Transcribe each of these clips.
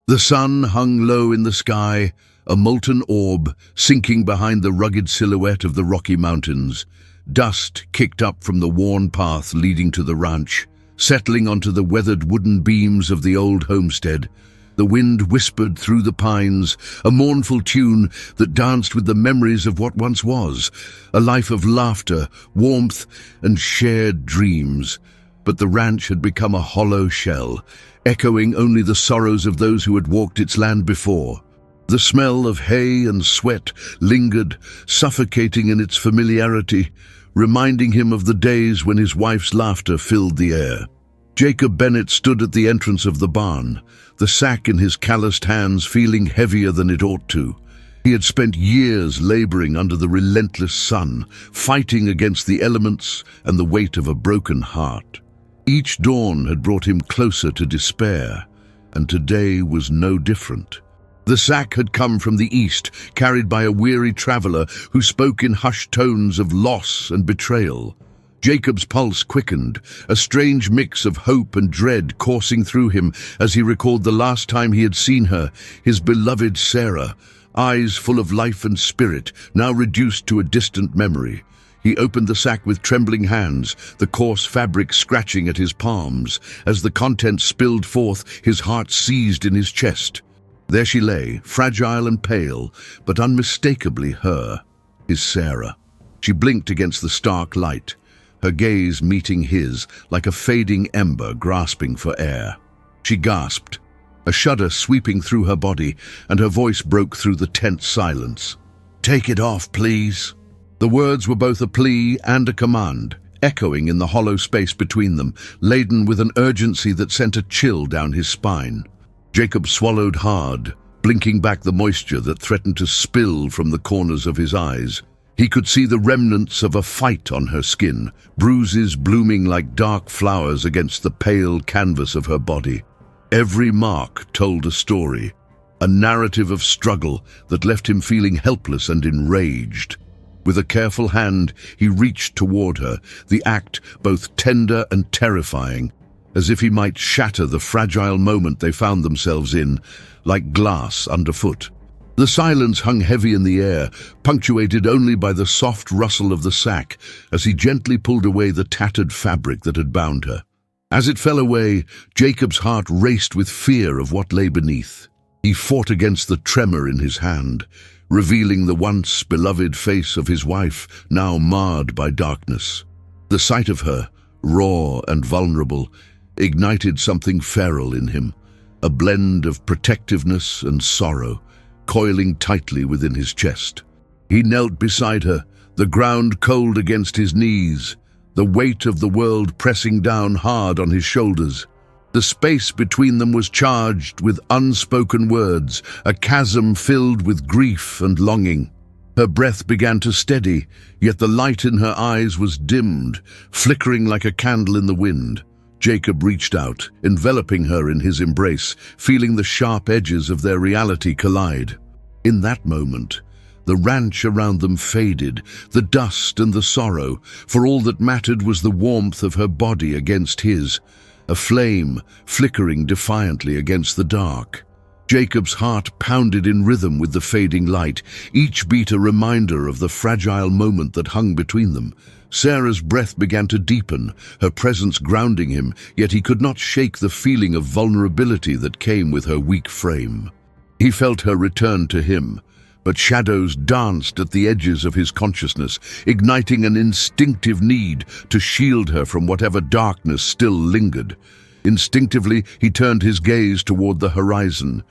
The sun hung low in the sky, a molten orb sinking behind the rugged silhouette of the Rocky Mountains. Dust kicked up from the worn path leading to the ranch, settling onto the weathered wooden beams of the old homestead. The wind whispered through the pines, a mournful tune that danced with the memories of what once was, a life of laughter, warmth, and shared dreams. But the ranch had become a hollow shell, echoing only the sorrows of those who had walked its land before. The smell of hay and sweat lingered, suffocating in its familiarity, reminding him of the days when his wife's laughter filled the air. Jacob Bennett stood at the entrance of the barn, the sack in his calloused hands feeling heavier than it ought to. He had spent years laboring under the relentless sun, fighting against the elements and the weight of a broken heart. Each dawn had brought him closer to despair, and today was no different. The sack had come from the east, carried by a weary traveler who spoke in hushed tones of loss and betrayal. Jacob's pulse quickened, a strange mix of hope and dread coursing through him as he recalled the last time he had seen her, his beloved Sarah, eyes full of life and spirit, now reduced to a distant memory. He opened the sack with trembling hands, the coarse fabric scratching at his palms. As the contents spilled forth, his heart seized in his chest. There she lay, fragile and pale, but unmistakably his Sarah. She blinked against the stark light, her gaze meeting his like a fading ember grasping for air. She gasped, a shudder sweeping through her body, and her voice broke through the tense silence. "Take it off, please." The words were both a plea and a command, echoing in the hollow space between them, laden with an urgency that sent a chill down his spine. Jacob swallowed hard, blinking back the moisture that threatened to spill from the corners of his eyes. He could see the remnants of a fight on her skin, bruises blooming like dark flowers against the pale canvas of her body. Every mark told a story, a narrative of struggle that left him feeling helpless and enraged. With a careful hand, he reached toward her, the act both tender and terrifying, as if he might shatter the fragile moment they found themselves in, like glass underfoot. The silence hung heavy in the air, punctuated only by the soft rustle of the sack as he gently pulled away the tattered fabric that had bound her. As it fell away, Jacob's heart raced with fear of what lay beneath. He fought against the tremor in his hand, revealing the once beloved face of his wife, now marred by darkness. The sight of her, raw and vulnerable, ignited something feral in him, a blend of protectiveness and sorrow, coiling tightly within his chest. He knelt beside her, the ground cold against his knees, the weight of the world pressing down hard on his shoulders. The space between them was charged with unspoken words, a chasm filled with grief and longing. Her breath began to steady, yet the light in her eyes was dimmed, flickering like a candle in the wind. Jacob reached out, enveloping her in his embrace, feeling the sharp edges of their reality collide. In that moment, the ranch around them faded, the dust and the sorrow, for all that mattered was the warmth of her body against his, a flame flickering defiantly against the dark. Jacob's heart pounded in rhythm with the fading light, each beat a reminder of the fragile moment that hung between them. Sarah's breath began to deepen, her presence grounding him, yet he could not shake the feeling of vulnerability that came with her weak frame. He felt her return to him, but shadows danced at the edges of his consciousness, igniting an instinctive need to shield her from whatever darkness still lingered. Instinctively, he turned his gaze toward the horizon,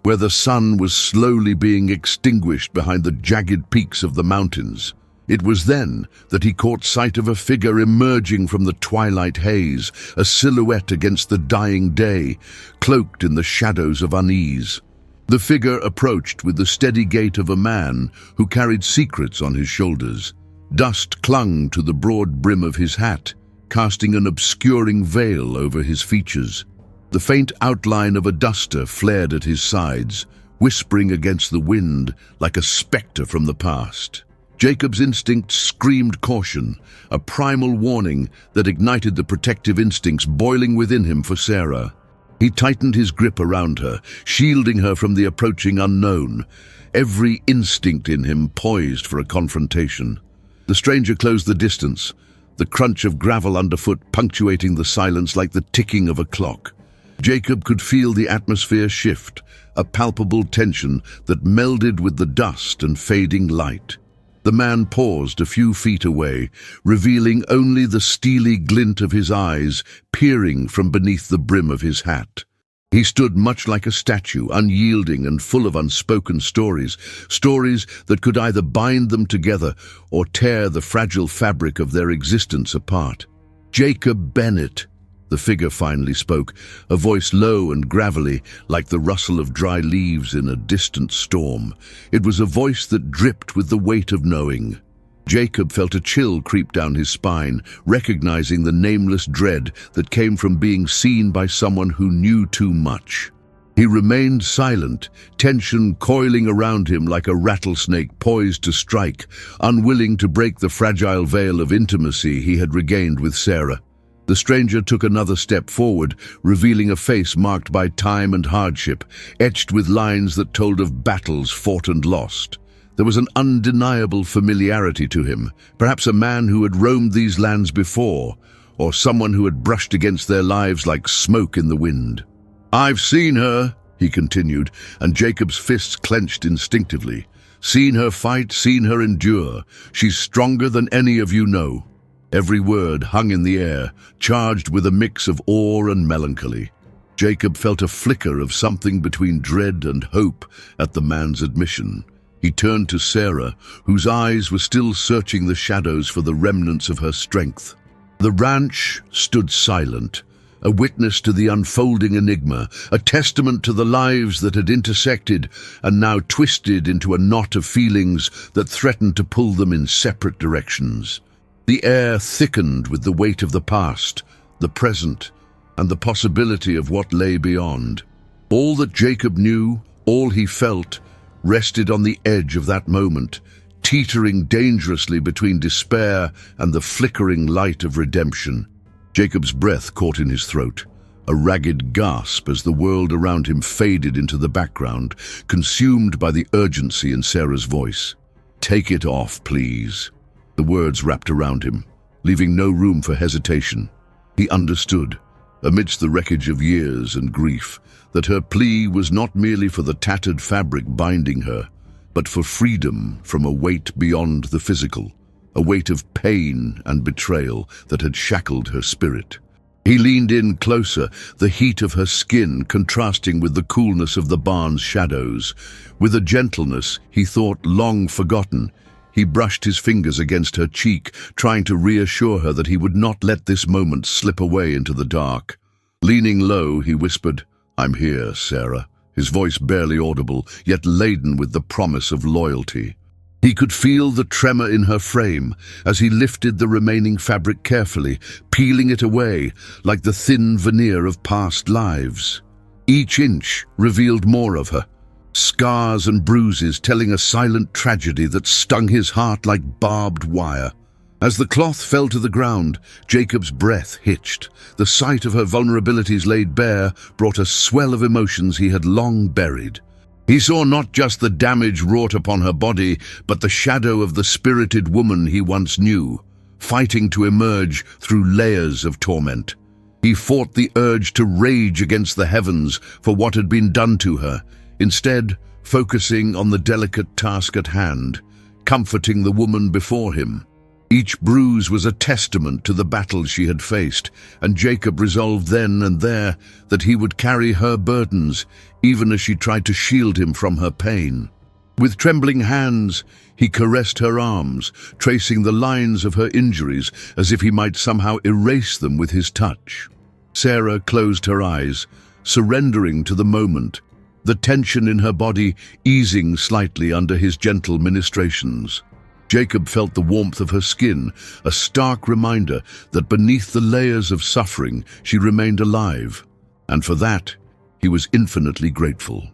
where the sun was slowly being extinguished behind the jagged peaks of the mountains. It was then that he caught sight of a figure emerging from the twilight haze, a silhouette against the dying day, cloaked in the shadows of unease. The figure approached with the steady gait of a man who carried secrets on his shoulders. Dust clung to the broad brim of his hat, casting an obscuring veil over his features. The faint outline of a duster flared at his sides, whispering against the wind like a specter from the past. Jacob's instinct screamed caution, a primal warning that ignited the protective instincts boiling within him for Sarah. He tightened his grip around her, shielding her from the approaching unknown, every instinct in him poised for a confrontation. The stranger closed the distance, the crunch of gravel underfoot punctuating the silence like the ticking of a clock. Jacob could feel the atmosphere shift, a palpable tension that melded with the dust and fading light. The man paused a few feet away, revealing only the steely glint of his eyes peering from beneath the brim of his hat. He stood much like a statue, unyielding and full of unspoken stories, stories that could either bind them together or tear the fragile fabric of their existence apart. "Jacob Bennett," the figure finally spoke, a voice low and gravelly, like the rustle of dry leaves in a distant storm. It was a voice that dripped with the weight of knowing. Jacob felt a chill creep down his spine, recognizing the nameless dread that came from being seen by someone who knew too much. He remained silent, tension coiling around him like a rattlesnake poised to strike, unwilling to break the fragile veil of intimacy he had regained with Sarah. The stranger took another step forward, revealing a face marked by time and hardship, etched with lines that told of battles fought and lost. There was an undeniable familiarity to him, perhaps a man who had roamed these lands before, or someone who had brushed against their lives like smoke in the wind. "I've seen her," he continued, and Jacob's fists clenched instinctively. "Seen her fight, seen her endure. She's stronger than any of you know." Every word hung in the air, charged with a mix of awe and melancholy. Jacob felt a flicker of something between dread and hope at the man's admission. He turned to Sarah, whose eyes were still searching the shadows for the remnants of her strength. The ranch stood silent, a witness to the unfolding enigma, a testament to the lives that had intersected and now twisted into a knot of feelings that threatened to pull them in separate directions. The air thickened with the weight of the past, the present, and the possibility of what lay beyond. All that Jacob knew, all he felt, rested on the edge of that moment, teetering dangerously between despair and the flickering light of redemption. Jacob's breath caught in his throat, a ragged gasp as the world around him faded into the background, consumed by the urgency in Sarah's voice. "Take it off, please." The words wrapped around him, leaving no room for hesitation. He understood, amidst the wreckage of years and grief, that her plea was not merely for the tattered fabric binding her, but for freedom from a weight beyond the physical, a weight of pain and betrayal that had shackled her spirit. He leaned in closer, the heat of her skin contrasting with the coolness of the barn's shadows. With a gentleness he thought long forgotten, he brushed his fingers against her cheek, trying to reassure her that he would not let this moment slip away into the dark. Leaning low, he whispered, "I'm here, Sarah," his voice barely audible, yet laden with the promise of loyalty. He could feel the tremor in her frame as he lifted the remaining fabric carefully, peeling it away like the thin veneer of past lives. Each inch revealed more of her, scars and bruises telling a silent tragedy that stung his heart like barbed wire. As the cloth fell to the ground, Jacob's breath hitched. The sight of her vulnerabilities laid bare brought a swell of emotions he had long buried. He saw not just the damage wrought upon her body, but the shadow of the spirited woman he once knew, fighting to emerge through layers of torment. He fought the urge to rage against the heavens for what had been done to her, instead focusing on the delicate task at hand, comforting the woman before him. Each bruise was a testament to the battles she had faced, and Jacob resolved then and there that he would carry her burdens, even as she tried to shield him from her pain. With trembling hands, he caressed her arms, tracing the lines of her injuries as if he might somehow erase them with his touch. Sarah closed her eyes, surrendering to the moment, the tension in her body easing slightly under his gentle ministrations. Jacob felt the warmth of her skin, a stark reminder that beneath the layers of suffering she remained alive, and for that he was infinitely grateful.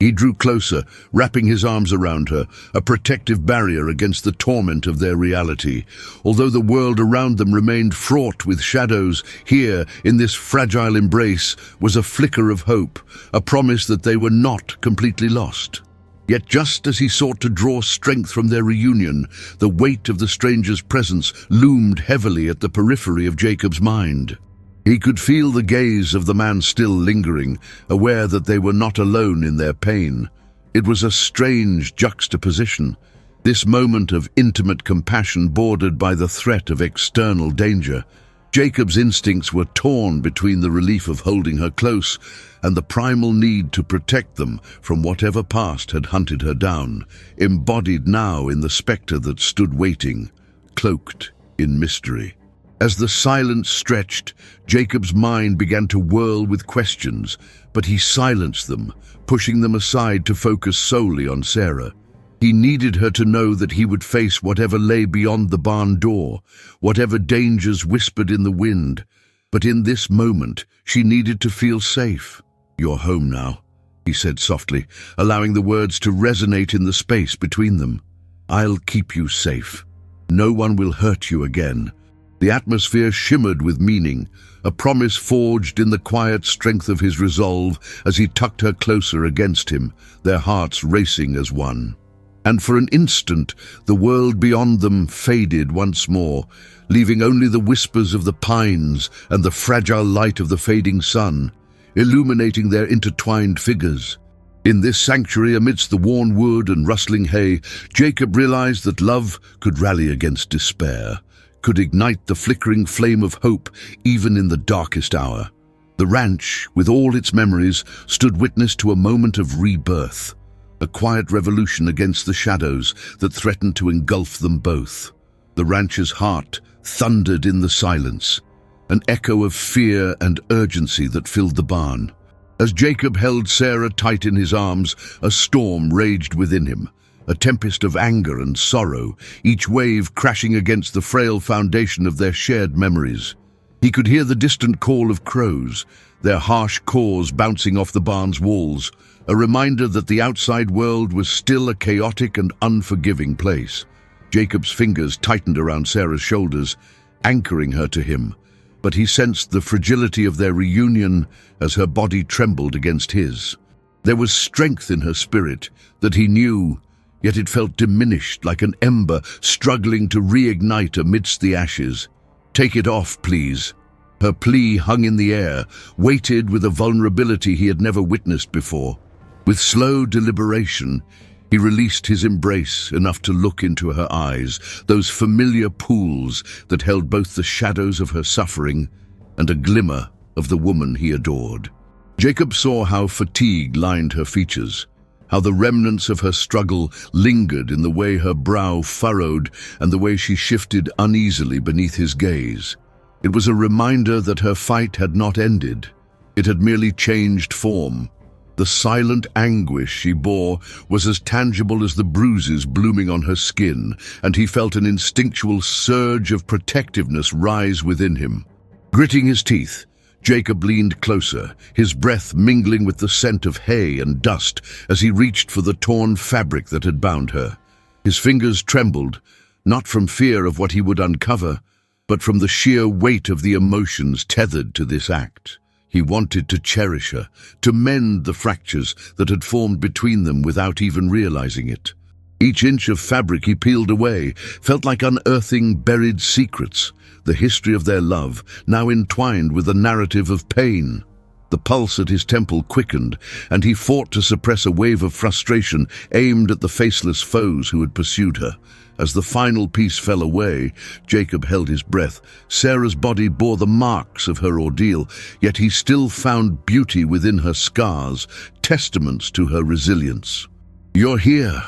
He drew closer, wrapping his arms around her, a protective barrier against the torment of their reality. Although the world around them remained fraught with shadows, here, in this fragile embrace, was a flicker of hope, a promise that they were not completely lost. Yet just as he sought to draw strength from their reunion, the weight of the stranger's presence loomed heavily at the periphery of Jacob's mind. He could feel the gaze of the man still lingering, aware that they were not alone in their pain. It was a strange juxtaposition, this moment of intimate compassion bordered by the threat of external danger. Jacob's instincts were torn between the relief of holding her close and the primal need to protect them from whatever past had hunted her down, embodied now in the spectre that stood waiting, cloaked in mystery. As the silence stretched, Jacob's mind began to whirl with questions, but he silenced them, pushing them aside to focus solely on Sarah. He needed her to know that he would face whatever lay beyond the barn door, whatever dangers whispered in the wind. But in this moment, she needed to feel safe. "You're home now," he said softly, allowing the words to resonate in the space between them. "I'll keep you safe. No one will hurt you again." The atmosphere shimmered with meaning, a promise forged in the quiet strength of his resolve as he tucked her closer against him, their hearts racing as one. And for an instant, the world beyond them faded once more, leaving only the whispers of the pines and the fragile light of the fading sun, illuminating their intertwined figures. In this sanctuary amidst the worn wood and rustling hay, Jacob realized that love could rally against despair, could ignite the flickering flame of hope even in the darkest hour. The ranch, with all its memories, stood witness to a moment of rebirth, a quiet revolution against the shadows that threatened to engulf them both. The rancher's heart thundered in the silence, an echo of fear and urgency that filled the barn. As Jacob held Sarah tight in his arms, a storm raged within him, a tempest of anger and sorrow, each wave crashing against the frail foundation of their shared memories. He could hear the distant call of crows, their harsh caws bouncing off the barn's walls, a reminder that the outside world was still a chaotic and unforgiving place. Jacob's fingers tightened around Sarah's shoulders, anchoring her to him, but he sensed the fragility of their reunion as her body trembled against his. There was strength in her spirit that he knew, yet it felt diminished like an ember struggling to reignite amidst the ashes. "Take it off, please." Her plea hung in the air, weighted with a vulnerability he had never witnessed before. With slow deliberation, he released his embrace enough to look into her eyes, those familiar pools that held both the shadows of her suffering and a glimmer of the woman he adored. Jacob saw how fatigue lined her features, how the remnants of her struggle lingered in the way her brow furrowed and the way she shifted uneasily beneath his gaze. It was a reminder that her fight had not ended. It had merely changed form. The silent anguish she bore was as tangible as the bruises blooming on her skin, and he felt an instinctual surge of protectiveness rise within him. Gritting his teeth, Jacob leaned closer, his breath mingling with the scent of hay and dust as he reached for the torn fabric that had bound her. His fingers trembled, not from fear of what he would uncover, but from the sheer weight of the emotions tethered to this act. He wanted to cherish her, to mend the fractures that had formed between them without even realizing it. Each inch of fabric he peeled away felt like unearthing buried secrets, the history of their love, now entwined with a narrative of pain. The pulse at his temple quickened, and he fought to suppress a wave of frustration aimed at the faceless foes who had pursued her. As the final piece fell away, Jacob held his breath. Sarah's body bore the marks of her ordeal, yet he still found beauty within her scars, testaments to her resilience. "You're here,"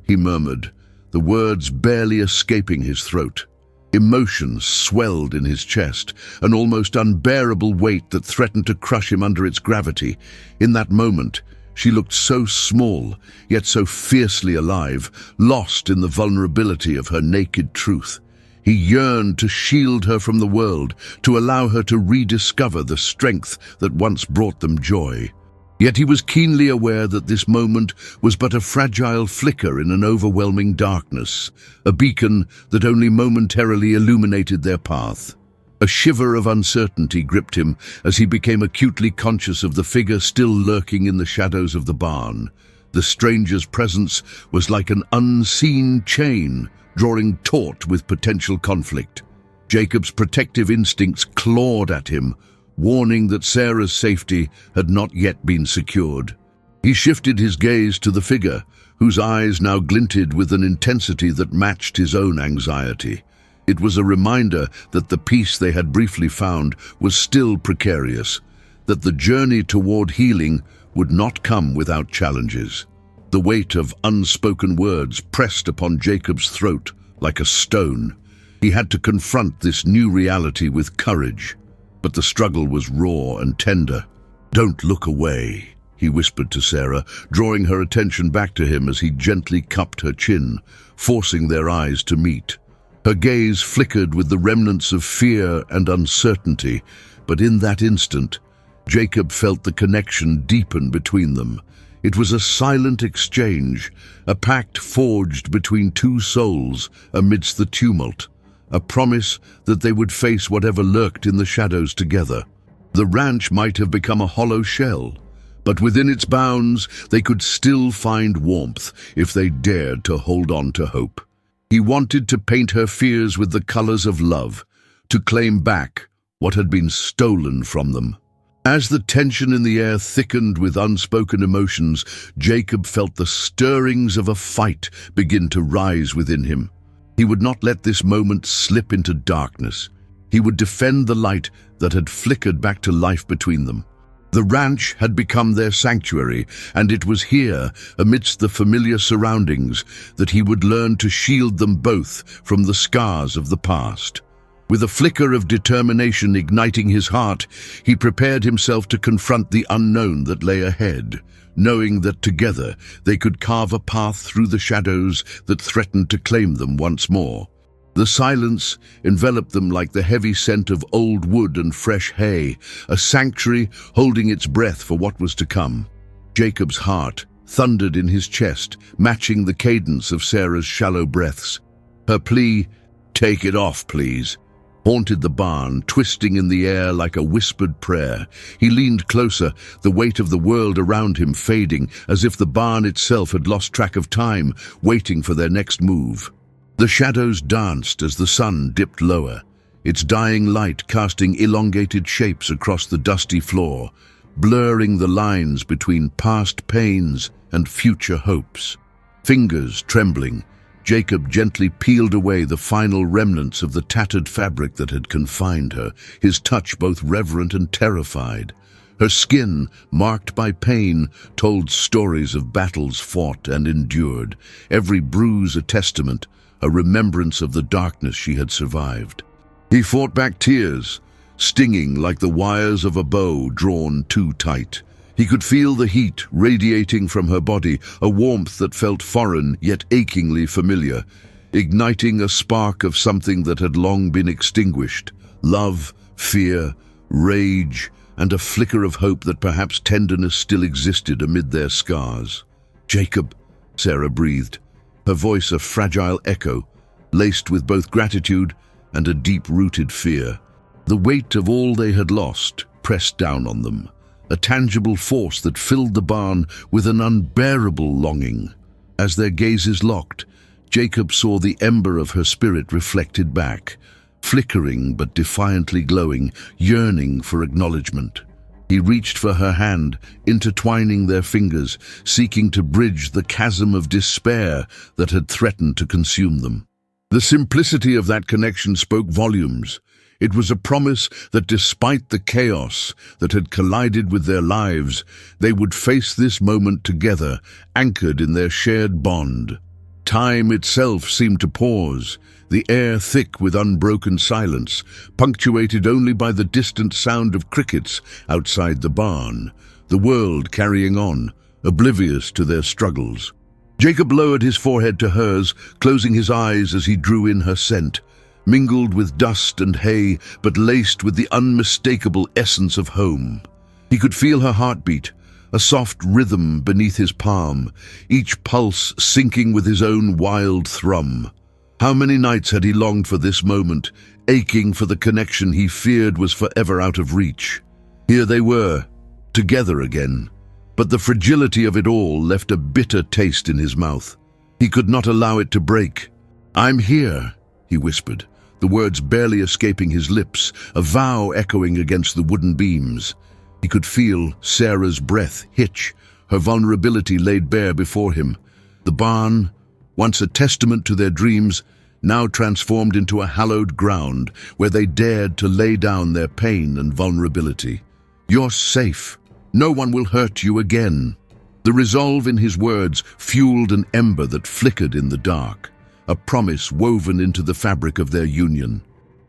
he murmured, the words barely escaping his throat. Emotion swelled in his chest, an almost unbearable weight that threatened to crush him under its gravity. In that moment, she looked so small, yet so fiercely alive, lost in the vulnerability of her naked truth. He yearned to shield her from the world, to allow her to rediscover the strength that once brought them joy. Yet he was keenly aware that this moment was but a fragile flicker in an overwhelming darkness, a beacon that only momentarily illuminated their path. A shiver of uncertainty gripped him as he became acutely conscious of the figure still lurking in the shadows of the barn. The stranger's presence was like an unseen chain, drawing taut with potential conflict. Jacob's protective instincts clawed at him, warning that Sarah's safety had not yet been secured. He shifted his gaze to the figure, whose eyes now glinted with an intensity that matched his own anxiety. It was a reminder that the peace they had briefly found was still precarious, that the journey toward healing would not come without challenges. The weight of unspoken words pressed upon Jacob's throat like a stone. He had to confront this new reality with courage, but the struggle was raw and tender. "Don't look away," he whispered to Sarah, drawing her attention back to him as he gently cupped her chin, forcing their eyes to meet. Her gaze flickered with the remnants of fear and uncertainty, but in that instant, Jacob felt the connection deepen between them. It was a silent exchange, a pact forged between two souls amidst the tumult, a promise that they would face whatever lurked in the shadows together. The ranch might have become a hollow shell, but within its bounds they could still find warmth if they dared to hold on to hope. He wanted to paint her fears with the colors of love, to claim back what had been stolen from them. As the tension in the air thickened with unspoken emotions, Jacob felt the stirrings of a fight begin to rise within him. He would not let this moment slip into darkness. He would defend the light that had flickered back to life between them. The ranch had become their sanctuary, and it was here, amidst the familiar surroundings, that he would learn to shield them both from the scars of the past. With a flicker of determination igniting his heart, he prepared himself to confront the unknown that lay ahead, knowing that together they could carve a path through the shadows that threatened to claim them once more. The silence enveloped them like the heavy scent of old wood and fresh hay, a sanctuary holding its breath for what was to come. Jacob's heart thundered in his chest, matching the cadence of Sarah's shallow breaths. Her plea, "Take it off, please," haunted the barn, twisting in the air like a whispered prayer. He leaned closer, the weight of the world around him fading, as if the barn itself had lost track of time, waiting for their next move. The shadows danced as the sun dipped lower, its dying light casting elongated shapes across the dusty floor, blurring the lines between past pains and future hopes. Fingers trembling, Jacob gently peeled away the final remnants of the tattered fabric that had confined her, his touch both reverent and terrified. Her skin, marked by pain, told stories of battles fought and endured, every bruise a testament, a remembrance of the darkness she had survived. He fought back tears, stinging like the wires of a bow drawn too tight. He could feel the heat radiating from her body, a warmth that felt foreign yet achingly familiar, igniting a spark of something that had long been extinguished. Love, fear, rage, and a flicker of hope that perhaps tenderness still existed amid their scars. "Jacob," Sarah breathed, her voice a fragile echo, laced with both gratitude and a deep-rooted fear. The weight of all they had lost pressed down on them, a tangible force that filled the barn with an unbearable longing. As their gazes locked, Jacob saw the ember of her spirit reflected back, flickering but defiantly glowing, yearning for acknowledgement. He reached for her hand, intertwining their fingers, seeking to bridge the chasm of despair that had threatened to consume them. The simplicity of that connection spoke volumes. It was a promise that despite the chaos that had collided with their lives, they would face this moment together, anchored in their shared bond. Time itself seemed to pause, the air thick with unbroken silence, punctuated only by the distant sound of crickets outside the barn, the world carrying on, oblivious to their struggles. Jacob lowered his forehead to hers, closing his eyes as he drew in her scent, mingled with dust and hay, but laced with the unmistakable essence of home. He could feel her heartbeat, a soft rhythm beneath his palm, each pulse syncing with his own wild thrum. How many nights had he longed for this moment, aching for the connection he feared was forever out of reach. Here they were, together again, but the fragility of it all left a bitter taste in his mouth. He could not allow it to break. "I'm here," he whispered, the words barely escaping his lips, a vow echoing against the wooden beams. He could feel Sarah's breath hitch, her vulnerability laid bare before him. The barn, once a testament to their dreams, now transformed into a hallowed ground where they dared to lay down their pain and vulnerability. "You're safe. No one will hurt you again." The resolve in his words fueled an ember that flickered in the dark, a promise woven into the fabric of their union.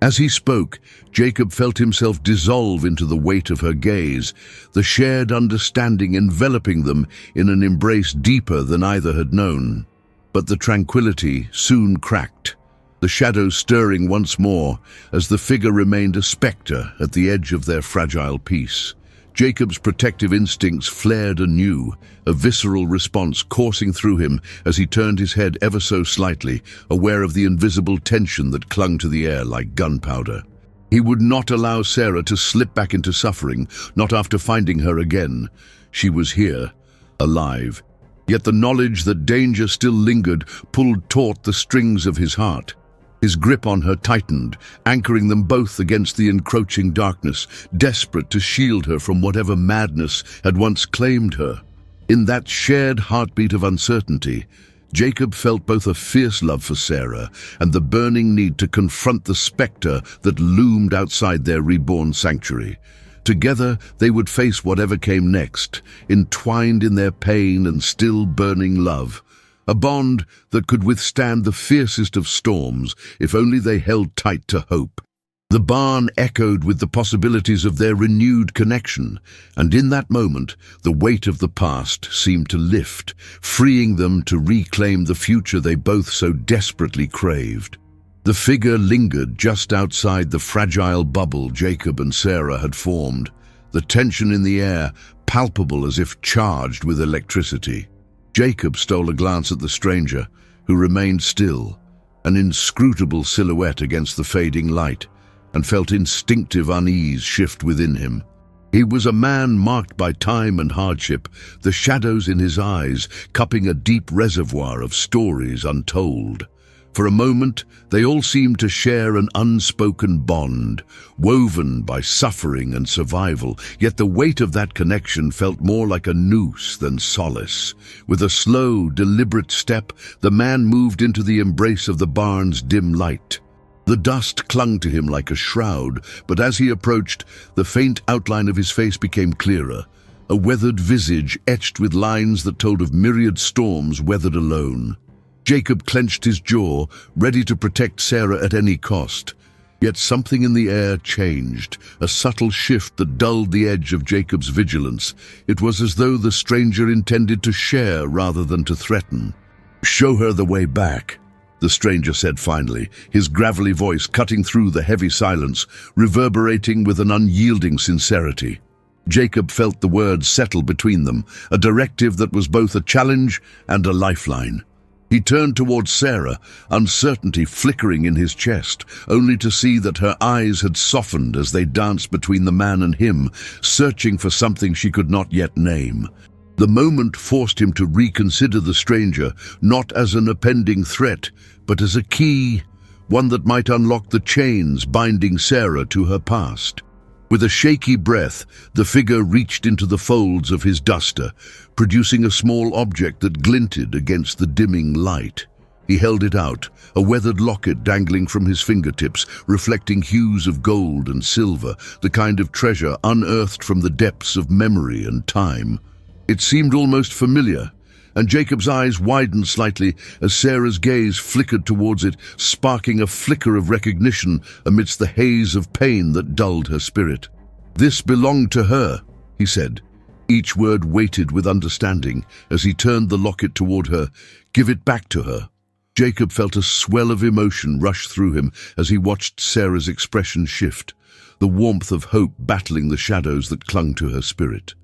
As he spoke, Jacob felt himself dissolve into the weight of her gaze, the shared understanding enveloping them in an embrace deeper than either had known. But the tranquility soon cracked, the shadows stirring once more as the figure remained a spectre at the edge of their fragile peace. Jacob's protective instincts flared anew, a visceral response coursing through him as he turned his head ever so slightly, aware of the invisible tension that clung to the air like gunpowder. He would not allow Sarah to slip back into suffering, not after finding her again. She was here, alive. Yet the knowledge that danger still lingered pulled taut the strings of his heart. His grip on her tightened, anchoring them both against the encroaching darkness, desperate to shield her from whatever madness had once claimed her. In that shared heartbeat of uncertainty, Jacob felt both a fierce love for Sarah and the burning need to confront the spectre that loomed outside their reborn sanctuary. Together, they would face whatever came next, entwined in their pain and still burning love. A bond that could withstand the fiercest of storms if only they held tight to hope. The barn echoed with the possibilities of their renewed connection, and in that moment, the weight of the past seemed to lift, freeing them to reclaim the future they both so desperately craved. The figure lingered just outside the fragile bubble Jacob and Sarah had formed, the tension in the air palpable as if charged with electricity. Jacob stole a glance at the stranger, who remained still, an inscrutable silhouette against the fading light, and felt instinctive unease shift within him. He was a man marked by time and hardship, the shadows in his eyes cupping a deep reservoir of stories untold. For a moment, they all seemed to share an unspoken bond, woven by suffering and survival, yet the weight of that connection felt more like a noose than solace. With a slow, deliberate step, the man moved into the embrace of the barn's dim light. The dust clung to him like a shroud, but as he approached, the faint outline of his face became clearer, a weathered visage etched with lines that told of myriad storms weathered alone. Jacob clenched his jaw, ready to protect Sarah at any cost. Yet something in the air changed, a subtle shift that dulled the edge of Jacob's vigilance. It was as though the stranger intended to share rather than to threaten. "Show her the way back," the stranger said finally, his gravelly voice cutting through the heavy silence, reverberating with an unyielding sincerity. Jacob felt the words settle between them, a directive that was both a challenge and a lifeline. He turned towards Sarah, uncertainty flickering in his chest, only to see that her eyes had softened as they danced between the man and him, searching for something she could not yet name. The moment forced him to reconsider the stranger, not as an impending threat, but as a key, one that might unlock the chains binding Sarah to her past. With a shaky breath, the figure reached into the folds of his duster, producing a small object that glinted against the dimming light. He held it out, a weathered locket dangling from his fingertips, reflecting hues of gold and silver, the kind of treasure unearthed from the depths of memory and time. It seemed almost familiar, and Jacob's eyes widened slightly as Sarah's gaze flickered towards it, sparking a flicker of recognition amidst the haze of pain that dulled her spirit. "This belonged to her," he said, each word weighted with understanding as he turned the locket toward her. "Give it back to her." Jacob felt a swell of emotion rush through him as he watched Sarah's expression shift, the warmth of hope battling the shadows that clung to her spirit.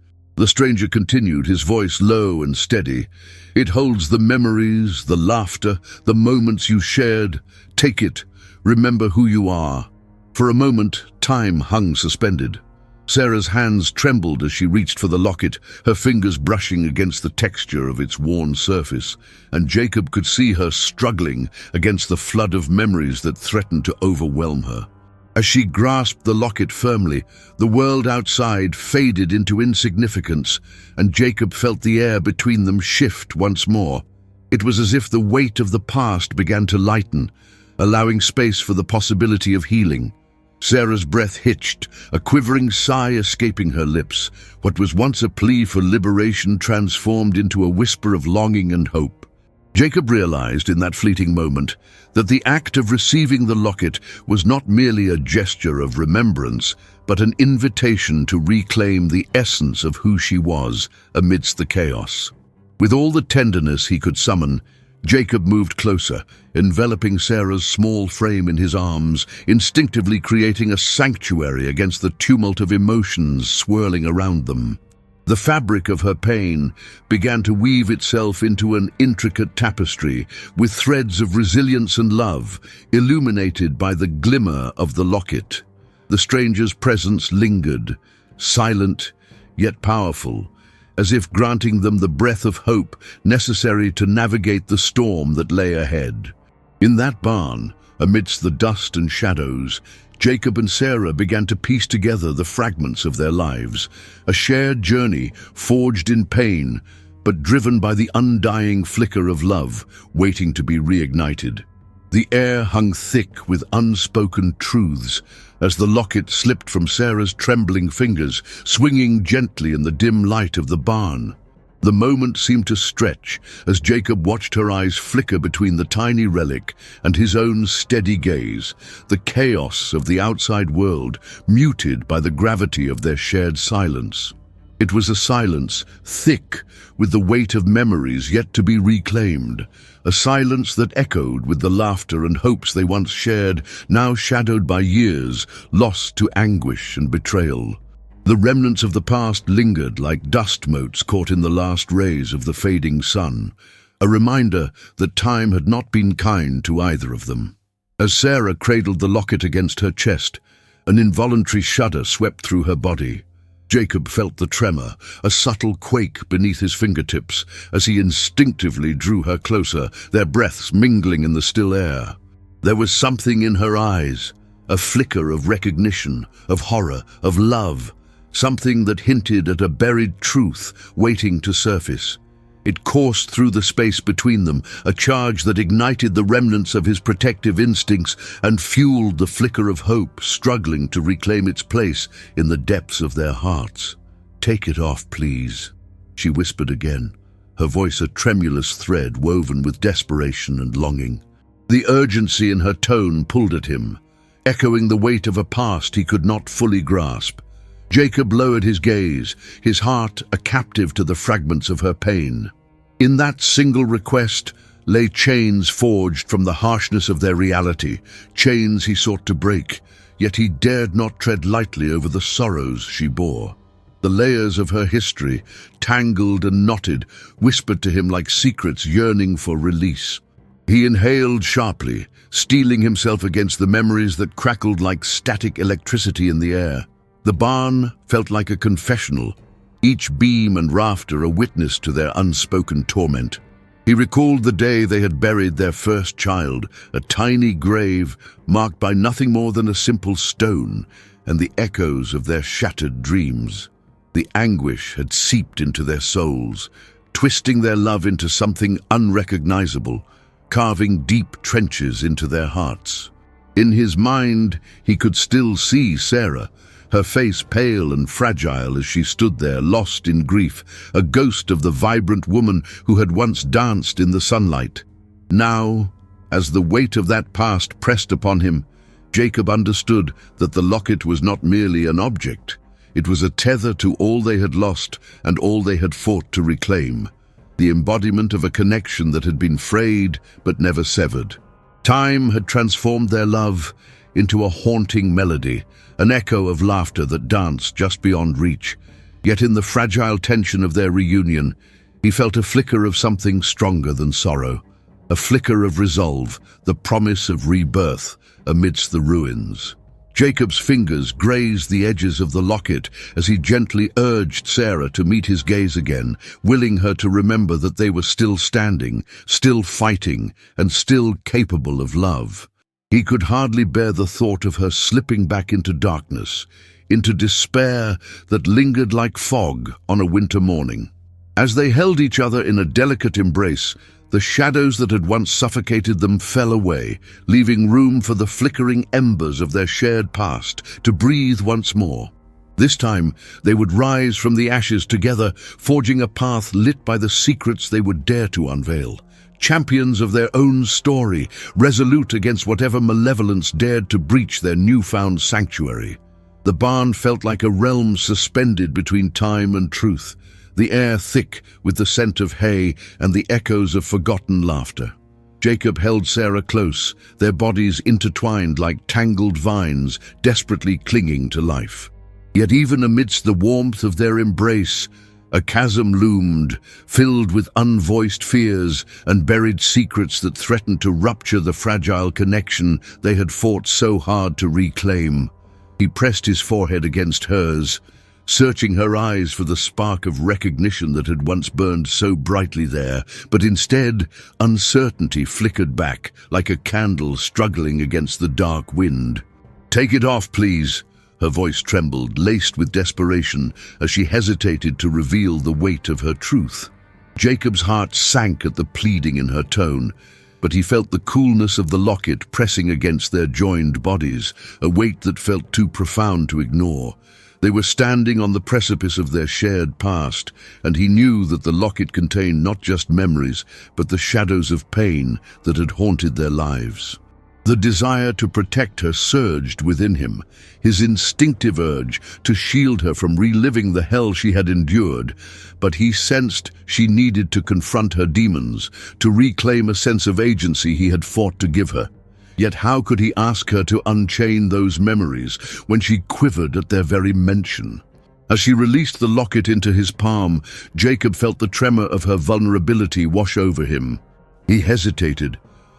The stranger continued, his voice low and steady. "It holds the memories, the laughter, the moments you shared. Take it. Remember who you are." For a moment, time hung suspended. Sarah's hands trembled as she reached for the locket, her fingers brushing against the texture of its worn surface, and Jacob could see her struggling against the flood of memories that threatened to overwhelm her. As she grasped the locket firmly, the world outside faded into insignificance, and Jacob felt the air between them shift once more. It was as if the weight of the past began to lighten, allowing space for the possibility of healing. Sarah's breath hitched, a quivering sigh escaping her lips. What was once a plea for liberation transformed into a whisper of longing and hope. Jacob realized in that fleeting moment that the act of receiving the locket was not merely a gesture of remembrance, but an invitation to reclaim the essence of who she was amidst the chaos. With all the tenderness he could summon, Jacob moved closer, enveloping Sarah's small frame in his arms, instinctively creating a sanctuary against the tumult of emotions swirling around them. The fabric of her pain began to weave itself into an intricate tapestry, with threads of resilience and love, illuminated by the glimmer of the locket. The stranger's presence lingered, silent yet powerful, as if granting them the breath of hope necessary to navigate the storm that lay ahead. In that barn, amidst the dust and shadows, Jacob and Sarah began to piece together the fragments of their lives, a shared journey forged in pain, but driven by the undying flicker of love waiting to be reignited. The air hung thick with unspoken truths as the locket slipped from Sarah's trembling fingers, swinging gently in the dim light of the barn. The moment seemed to stretch as Jacob watched her eyes flicker between the tiny relic and his own steady gaze, the chaos of the outside world muted by the gravity of their shared silence. It was a silence thick with the weight of memories yet to be reclaimed, a silence that echoed with the laughter and hopes they once shared, now shadowed by years lost to anguish and betrayal. The remnants of the past lingered like dust motes caught in the last rays of the fading sun, a reminder that time had not been kind to either of them. As Sarah cradled the locket against her chest, an involuntary shudder swept through her body. Jacob felt the tremor, a subtle quake beneath his fingertips, as he instinctively drew her closer, their breaths mingling in the still air. There was something in her eyes, a flicker of recognition, of horror, of love, something that hinted at a buried truth waiting to surface. It coursed through the space between them, a charge that ignited the remnants of his protective instincts and fueled the flicker of hope struggling to reclaim its place in the depths of their hearts. "Take it off, please," she whispered again, her voice a tremulous thread woven with desperation and longing. The urgency in her tone pulled at him, echoing the weight of a past he could not fully grasp. Jacob lowered his gaze, his heart a captive to the fragments of her pain. In that single request lay chains forged from the harshness of their reality, chains he sought to break, yet he dared not tread lightly over the sorrows she bore. The layers of her history, tangled and knotted, whispered to him like secrets yearning for release. He inhaled sharply, steeling himself against the memories that crackled like static electricity in the air. The barn felt like a confessional, each beam and rafter a witness to their unspoken torment. He recalled the day they had buried their first child, a tiny grave marked by nothing more than a simple stone, and the echoes of their shattered dreams. The anguish had seeped into their souls, twisting their love into something unrecognizable, carving deep trenches into their hearts. In his mind, he could still see Sarah, her face pale and fragile as she stood there, lost in grief, a ghost of the vibrant woman who had once danced in the sunlight. Now, as the weight of that past pressed upon him, Jacob understood that the locket was not merely an object. It was a tether to all they had lost and all they had fought to reclaim, the embodiment of a connection that had been frayed but never severed. Time had transformed their love into a haunting melody, an echo of laughter that danced just beyond reach. Yet in the fragile tension of their reunion, he felt a flicker of something stronger than sorrow, a flicker of resolve, the promise of rebirth amidst the ruins. Jacob's fingers grazed the edges of the locket as he gently urged Sarah to meet his gaze again, willing her to remember that they were still standing, still fighting, and still capable of love. He could hardly bear the thought of her slipping back into darkness, into despair that lingered like fog on a winter morning. As they held each other in a delicate embrace, the shadows that had once suffocated them fell away, leaving room for the flickering embers of their shared past to breathe once more. This time, they would rise from the ashes together, forging a path lit by the secrets they would dare to unveil. Champions of their own story, resolute against whatever malevolence dared to breach their newfound sanctuary. The barn felt like a realm suspended between time and truth, the air thick with the scent of hay and the echoes of forgotten laughter. Jacob held Sarah close, their bodies intertwined like tangled vines, desperately clinging to life. Yet even amidst the warmth of their embrace, a chasm loomed, filled with unvoiced fears and buried secrets that threatened to rupture the fragile connection they had fought so hard to reclaim. He pressed his forehead against hers, searching her eyes for the spark of recognition that had once burned so brightly there, but instead, uncertainty flickered back like a candle struggling against the dark wind. "Take it off, please." Her voice trembled, laced with desperation, as she hesitated to reveal the weight of her truth. Jacob's heart sank at the pleading in her tone, but he felt the coolness of the locket pressing against their joined bodies, a weight that felt too profound to ignore. They were standing on the precipice of their shared past, and he knew that the locket contained not just memories, but the shadows of pain that had haunted their lives. The desire to protect her surged within him, his instinctive urge to shield her from reliving the hell she had endured, but he sensed she needed to confront her demons, to reclaim a sense of agency he had fought to give her. Yet how could he ask her to unchain those memories when she quivered at their very mention? As she released the locket into his palm, Jacob felt the tremor of her vulnerability wash over him. He hesitated,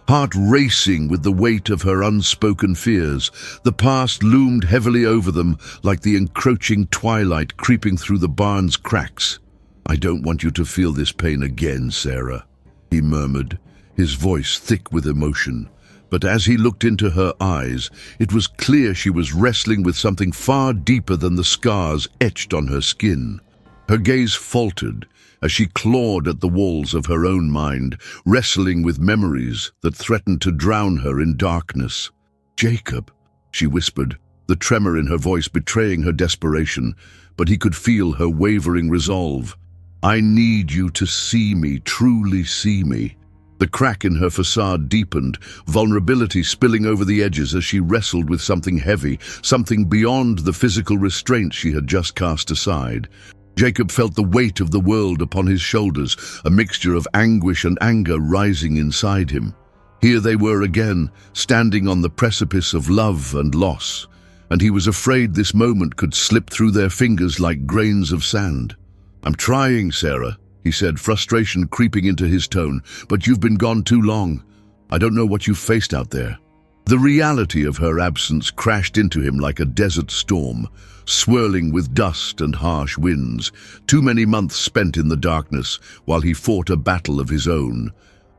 heart racing with the weight of her unspoken fears. The past loomed heavily over them like the encroaching twilight creeping through the barn's cracks. "I don't want you to feel this pain again, Sarah," he murmured, his voice thick with emotion. But as he looked into her eyes, it was clear she was wrestling with something far deeper than the scars etched on her skin. Her gaze faltered as she clawed at the walls of her own mind, wrestling with memories that threatened to drown her in darkness. "Jacob," she whispered, the tremor in her voice betraying her desperation, but he could feel her wavering resolve. "I need you to see me, truly see me." The crack in her facade deepened, vulnerability spilling over the edges as she wrestled with something heavy, something beyond the physical restraint she had just cast aside. Jacob felt the weight of the world upon his shoulders, a mixture of anguish and anger rising inside him. Here they were again, standing on the precipice of love and loss, and he was afraid this moment could slip through their fingers like grains of sand. "I'm trying, Sarah," he said, frustration creeping into his tone, "but you've been gone too long. I don't know what you've faced out there." The reality of her absence crashed into him like a desert storm, swirling with dust and harsh winds. Too many months spent in the darkness while he fought a battle of his own.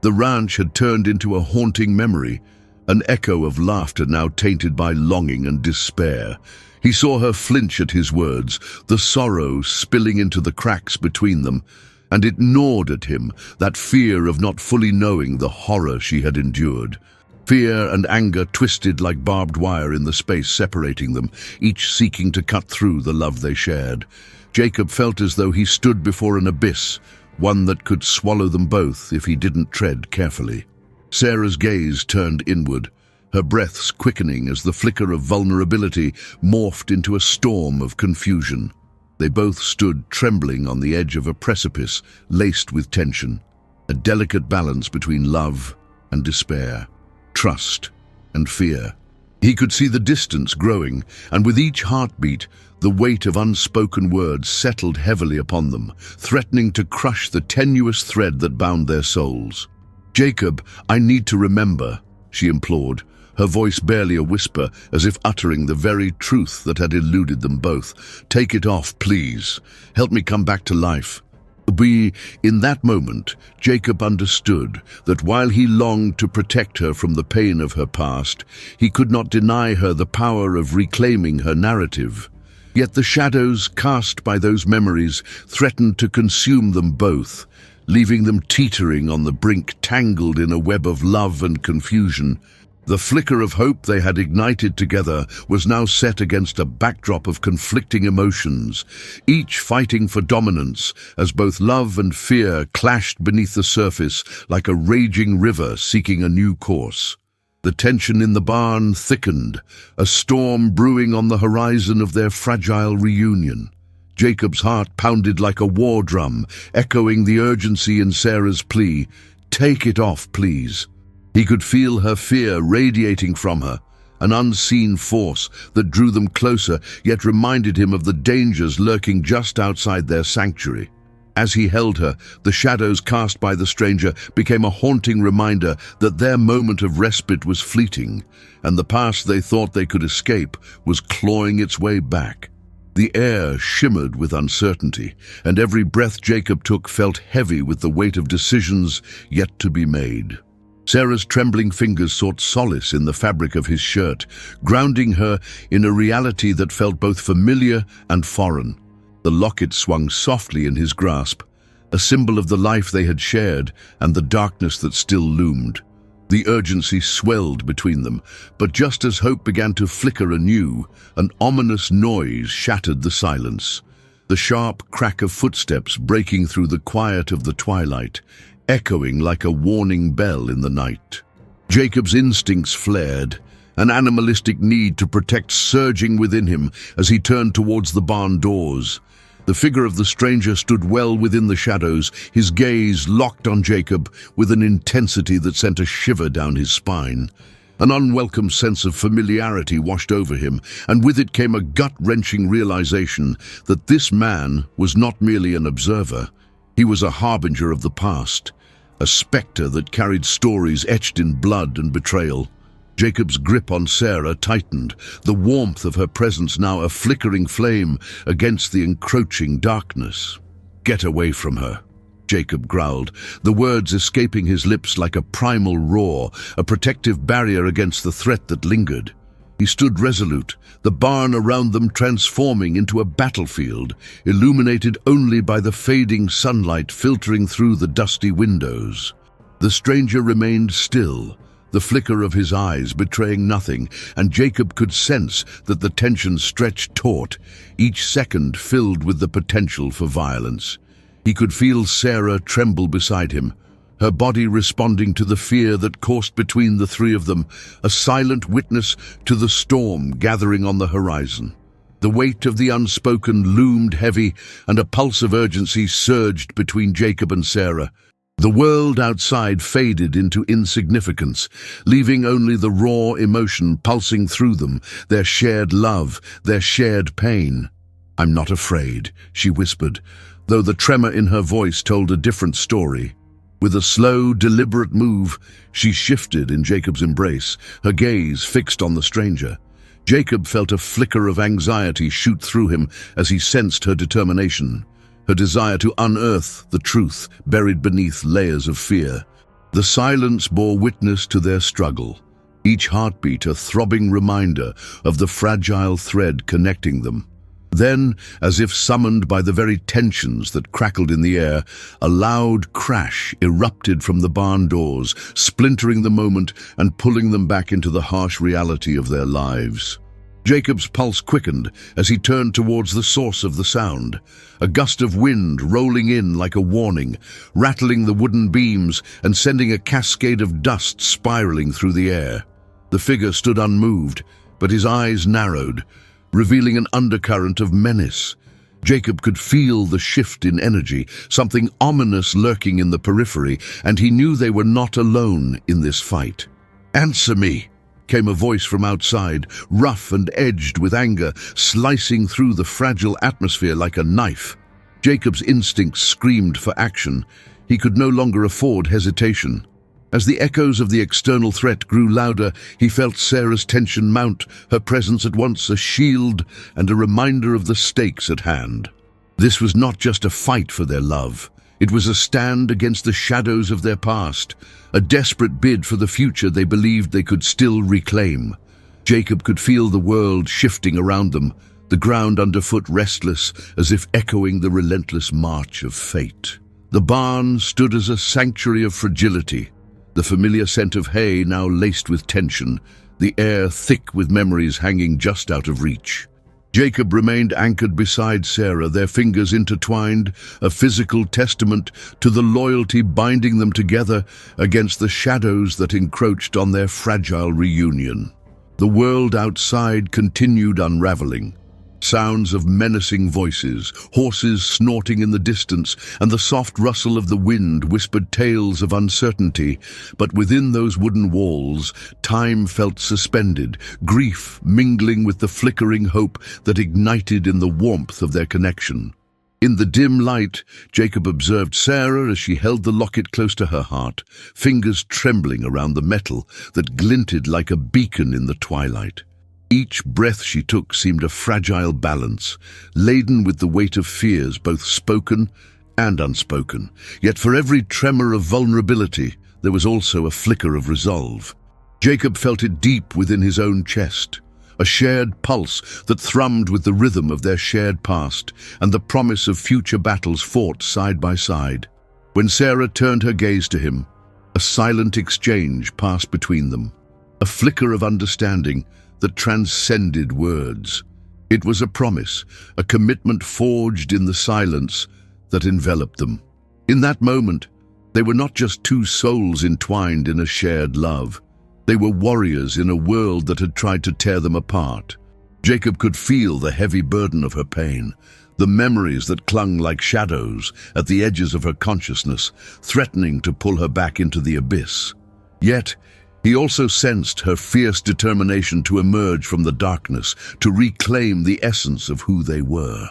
The ranch had turned into a haunting memory, an echo of laughter now tainted by longing and despair. He saw her flinch at his words, the sorrow spilling into the cracks between them, and it gnawed at him, that fear of not fully knowing the horror she had endured. Fear and anger twisted like barbed wire in the space separating them, each seeking to cut through the love they shared. Jacob felt as though he stood before an abyss, one that could swallow them both if he didn't tread carefully. Sarah's gaze turned inward, her breaths quickening as the flicker of vulnerability morphed into a storm of confusion. They both stood trembling on the edge of a precipice laced with tension, a delicate balance between love and despair, trust and fear. He could see the distance growing, and with each heartbeat, the weight of unspoken words settled heavily upon them, threatening to crush the tenuous thread that bound their souls. "Jacob, I need to remember," she implored, her voice barely a whisper, as if uttering the very truth that had eluded them both. "Take it off, please. Help me come back to life." In that moment, Jacob understood that while he longed to protect her from the pain of her past, he could not deny her the power of reclaiming her narrative. Yet the shadows cast by those memories threatened to consume them both, leaving them teetering on the brink, tangled in a web of love and confusion. The flicker of hope they had ignited together was now set against a backdrop of conflicting emotions, each fighting for dominance as both love and fear clashed beneath the surface like a raging river seeking a new course. The tension in the barn thickened, a storm brewing on the horizon of their fragile reunion. Jacob's heart pounded like a war drum, echoing the urgency in Sarah's plea, "Take it off, please." He could feel her fear radiating from her, an unseen force that drew them closer, yet reminded him of the dangers lurking just outside their sanctuary. As he held her, the shadows cast by the stranger became a haunting reminder that their moment of respite was fleeting, and the past they thought they could escape was clawing its way back. The air shimmered with uncertainty, and every breath Jacob took felt heavy with the weight of decisions yet to be made. Sarah's trembling fingers sought solace in the fabric of his shirt, grounding her in a reality that felt both familiar and foreign. The locket swung softly in his grasp, a symbol of the life they had shared and the darkness that still loomed. The urgency swelled between them, but just as hope began to flicker anew, an ominous noise shattered the silence. The sharp crack of footsteps breaking through the quiet of the twilight, echoing like a warning bell in the night. Jacob's instincts flared, an animalistic need to protect surging within him as he turned towards the barn doors. The figure of the stranger stood well within the shadows, his gaze locked on Jacob with an intensity that sent a shiver down his spine. An unwelcome sense of familiarity washed over him, and with it came a gut-wrenching realization that this man was not merely an observer. He was a harbinger of the past, a specter that carried stories etched in blood and betrayal. Jacob's grip on Sarah tightened, the warmth of her presence now a flickering flame against the encroaching darkness. "Get away from her," Jacob growled, the words escaping his lips like a primal roar, a protective barrier against the threat that lingered. He stood resolute, the barn around them transforming into a battlefield, illuminated only by the fading sunlight filtering through the dusty windows. The stranger remained still, the flicker of his eyes betraying nothing, and Jacob could sense that the tension stretched taut, each second filled with the potential for violence. He could feel Sarah tremble beside him, her body responding to the fear that coursed between the three of them, a silent witness to the storm gathering on the horizon. The weight of the unspoken loomed heavy, and a pulse of urgency surged between Jacob and Sarah. The world outside faded into insignificance, leaving only the raw emotion pulsing through them, their shared love, their shared pain. "I'm not afraid," she whispered, though the tremor in her voice told a different story. With a slow, deliberate move, she shifted in Jacob's embrace, her gaze fixed on the stranger. Jacob felt a flicker of anxiety shoot through him as he sensed her determination, her desire to unearth the truth buried beneath layers of fear. The silence bore witness to their struggle, each heartbeat a throbbing reminder of the fragile thread connecting them. Then, as if summoned by the very tensions that crackled in the air, a loud crash erupted from the barn doors, splintering the moment and pulling them back into the harsh reality of their lives. Jacob's pulse quickened as he turned towards the source of the sound, a gust of wind rolling in like a warning, rattling the wooden beams and sending a cascade of dust spiraling through the air. The figure stood unmoved, but his eyes narrowed, revealing an undercurrent of menace. Jacob could feel the shift in energy, something ominous lurking in the periphery, and he knew they were not alone in this fight. "Answer me," came a voice from outside, rough and edged with anger, slicing through the fragile atmosphere like a knife. Jacob's instincts screamed for action. He could no longer afford hesitation. As the echoes of the external threat grew louder, he felt Sarah's tension mount, her presence at once a shield and a reminder of the stakes at hand. This was not just a fight for their love. It was a stand against the shadows of their past, a desperate bid for the future they believed they could still reclaim. Jacob could feel the world shifting around them, the ground underfoot restless, as if echoing the relentless march of fate. The barn stood as a sanctuary of fragility, the familiar scent of hay now laced with tension, the air thick with memories hanging just out of reach. Jacob remained anchored beside Sarah, their fingers intertwined, a physical testament to the loyalty binding them together against the shadows that encroached on their fragile reunion. The world outside continued unraveling. Sounds of menacing voices, horses snorting in the distance, and the soft rustle of the wind whispered tales of uncertainty. But within those wooden walls, time felt suspended, grief mingling with the flickering hope that ignited in the warmth of their connection. In the dim light, Jacob observed Sarah as she held the locket close to her heart, fingers trembling around the metal that glinted like a beacon in the twilight. Each breath she took seemed a fragile balance, laden with the weight of fears both spoken and unspoken. Yet for every tremor of vulnerability, there was also a flicker of resolve. Jacob felt it deep within his own chest, a shared pulse that thrummed with the rhythm of their shared past and the promise of future battles fought side by side. When Sarah turned her gaze to him, a silent exchange passed between them, a flicker of understanding that transcended words. It was a promise, a commitment forged in the silence that enveloped them. In that moment, they were not just two souls entwined in a shared love. They were warriors in a world that had tried to tear them apart. Jacob could feel the heavy burden of her pain, the memories that clung like shadows at the edges of her consciousness, threatening to pull her back into the abyss. Yet, he also sensed her fierce determination to emerge from the darkness, to reclaim the essence of who they were.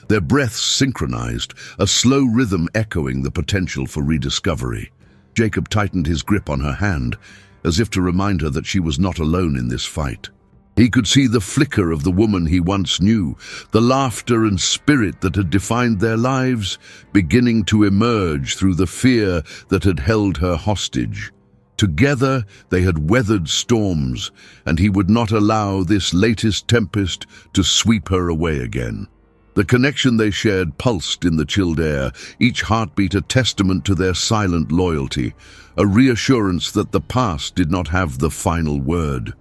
Their breaths synchronized, a slow rhythm echoing the potential for rediscovery. Jacob tightened his grip on her hand, as if to remind her that she was not alone in this fight. He could see the flicker of the woman he once knew, the laughter and spirit that had defined their lives, beginning to emerge through the fear that had held her hostage. Together they had weathered storms, and he would not allow this latest tempest to sweep her away again. The connection they shared pulsed in the chilled air, each heartbeat a testament to their silent loyalty, a reassurance that the past did not have the final word.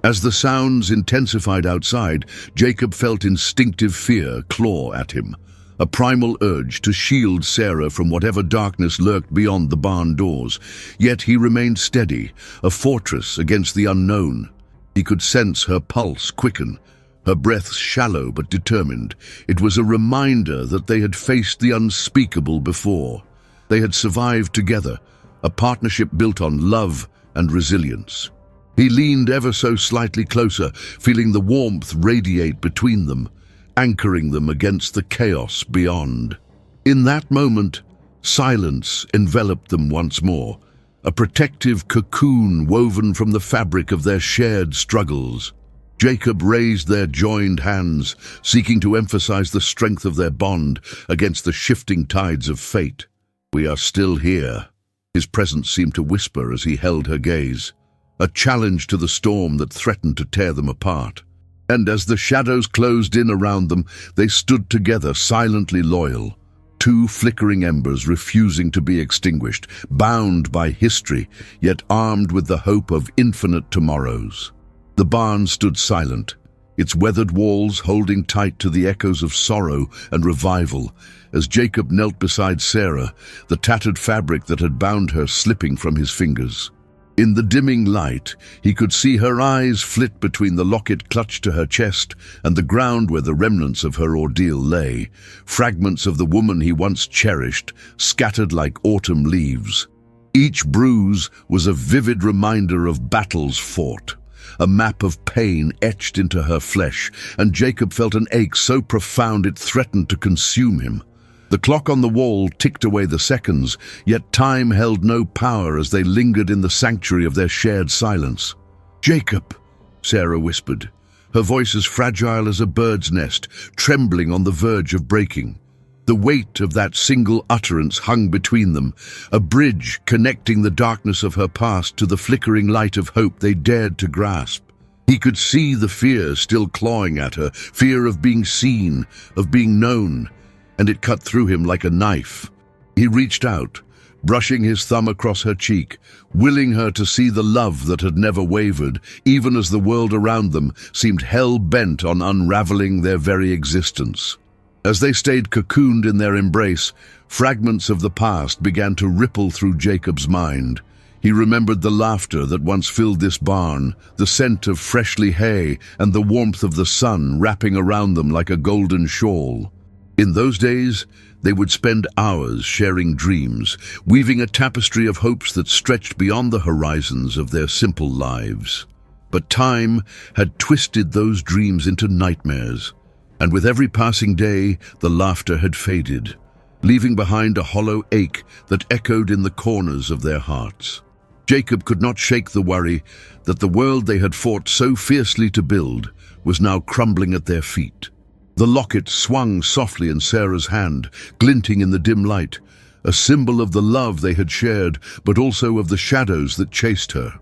As the sounds intensified outside, Jacob felt instinctive fear claw at him, a primal urge to shield Sarah from whatever darkness lurked beyond the barn doors. Yet he remained steady, a fortress against the unknown. He could sense her pulse quicken, her breaths shallow but determined. It was a reminder that they had faced the unspeakable before. They had survived together, a partnership built on love and resilience. He leaned ever so slightly closer, feeling the warmth radiate between them, anchoring them against the chaos beyond. In that moment, silence enveloped them once more, a protective cocoon woven from the fabric of their shared struggles. Jacob raised their joined hands, seeking to emphasize the strength of their bond against the shifting tides of fate. "We are still here," his presence seemed to whisper as he held her gaze, a challenge to the storm that threatened to tear them apart. And as the shadows closed in around them, they stood together, silently loyal, two flickering embers refusing to be extinguished, bound by history, yet armed with the hope of infinite tomorrows. The barn stood silent, its weathered walls holding tight to the echoes of sorrow and revival, as Jacob knelt beside Sarah, the tattered fabric that had bound her slipping from his fingers. In the dimming light, he could see her eyes flit between the locket clutched to her chest and the ground where the remnants of her ordeal lay, fragments of the woman he once cherished, scattered like autumn leaves. Each bruise was a vivid reminder of battles fought, a map of pain etched into her flesh, and Jacob felt an ache so profound it threatened to consume him. The clock on the wall ticked away the seconds, yet time held no power as they lingered in the sanctuary of their shared silence. "Jacob," Sarah whispered, her voice as fragile as a bird's nest, trembling on the verge of breaking. The weight of that single utterance hung between them, a bridge connecting the darkness of her past to the flickering light of hope they dared to grasp. He could see the fear still clawing at her, fear of being seen, of being known, and it cut through him like a knife. He reached out, brushing his thumb across her cheek, willing her to see the love that had never wavered, even as the world around them seemed hell-bent on unraveling their very existence. As they stayed cocooned in their embrace, fragments of the past began to ripple through Jacob's mind. He remembered the laughter that once filled this barn, the scent of freshly hay, and the warmth of the sun wrapping around them like a golden shawl. In those days, they would spend hours sharing dreams, weaving a tapestry of hopes that stretched beyond the horizons of their simple lives. But time had twisted those dreams into nightmares, and with every passing day, the laughter had faded, leaving behind a hollow ache that echoed in the corners of their hearts. Jacob could not shake the worry that the world they had fought so fiercely to build was now crumbling at their feet. The locket swung softly in Sarah's hand, glinting in the dim light, a symbol of the love they had shared, but also of the shadows that chased her.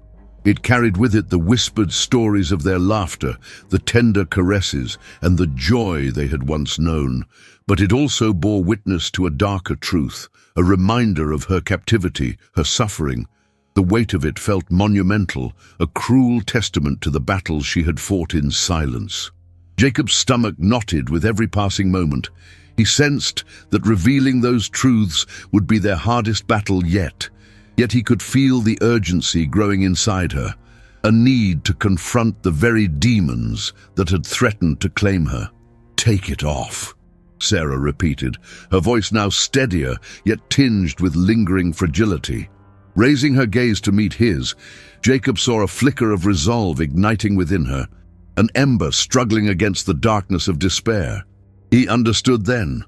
It carried with it the whispered stories of their laughter, the tender caresses, and the joy they had once known. But it also bore witness to a darker truth, a reminder of her captivity, her suffering. The weight of it felt monumental, a cruel testament to the battles she had fought in silence. Jacob's stomach knotted with every passing moment. He sensed that revealing those truths would be their hardest battle yet. Yet he could feel the urgency growing inside her, a need to confront the very demons that had threatened to claim her. "Take it off," Sarah repeated, her voice now steadier, yet tinged with lingering fragility. Raising her gaze to meet his, Jacob saw a flicker of resolve igniting within her, an ember struggling against the darkness of despair. He understood then.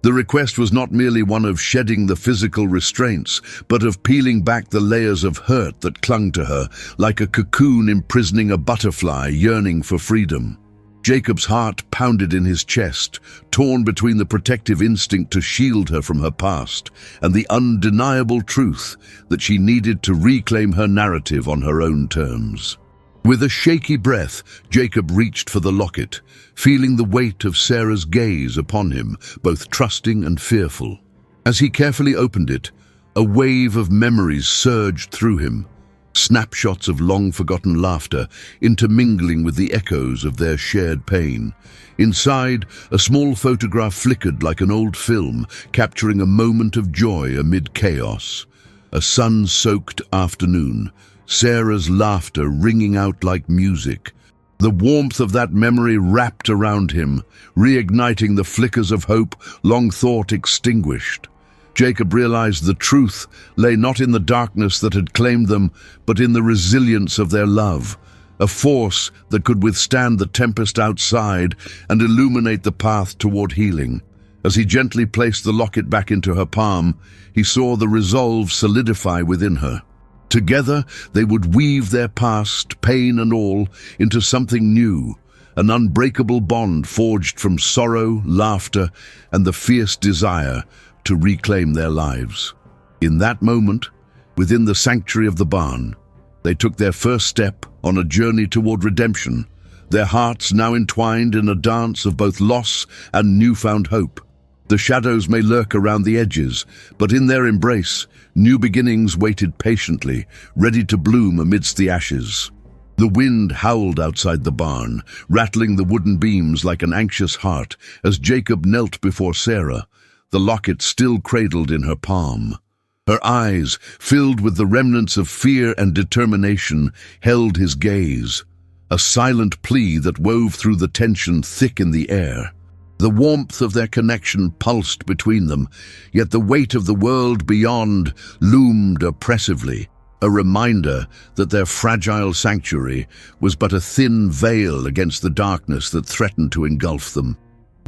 The request was not merely one of shedding the physical restraints, but of peeling back the layers of hurt that clung to her, like a cocoon imprisoning a butterfly yearning for freedom. Jacob's heart pounded in his chest, torn between the protective instinct to shield her from her past and the undeniable truth that she needed to reclaim her narrative on her own terms. With a shaky breath, Jacob reached for the locket, feeling the weight of Sarah's gaze upon him, both trusting and fearful. As he carefully opened it, a wave of memories surged through him, snapshots of long-forgotten laughter intermingling with the echoes of their shared pain. Inside, a small photograph flickered like an old film, capturing a moment of joy amid chaos. A sun-soaked afternoon, Sarah's laughter ringing out like music. The warmth of that memory wrapped around him, reigniting the flickers of hope long thought extinguished. Jacob realized the truth lay not in the darkness that had claimed them, but in the resilience of their love, a force that could withstand the tempest outside and illuminate the path toward healing. As he gently placed the locket back into her palm, he saw the resolve solidify within her. Together, they would weave their past, pain and all, into something new, an unbreakable bond forged from sorrow, laughter, and the fierce desire to reclaim their lives. In that moment, within the sanctuary of the barn, they took their first step on a journey toward redemption, their hearts now entwined in a dance of both loss and newfound hope. The shadows may lurk around the edges, but in their embrace, new beginnings waited patiently, ready to bloom amidst the ashes. The wind howled outside the barn, rattling the wooden beams like an anxious heart as Jacob knelt before Sarah, the locket still cradled in her palm. Her eyes, filled with the remnants of fear and determination, held his gaze, a silent plea that wove through the tension thick in the air. The warmth of their connection pulsed between them, yet the weight of the world beyond loomed oppressively. a reminder that their fragile sanctuary was but a thin veil against the darkness that threatened to engulf them.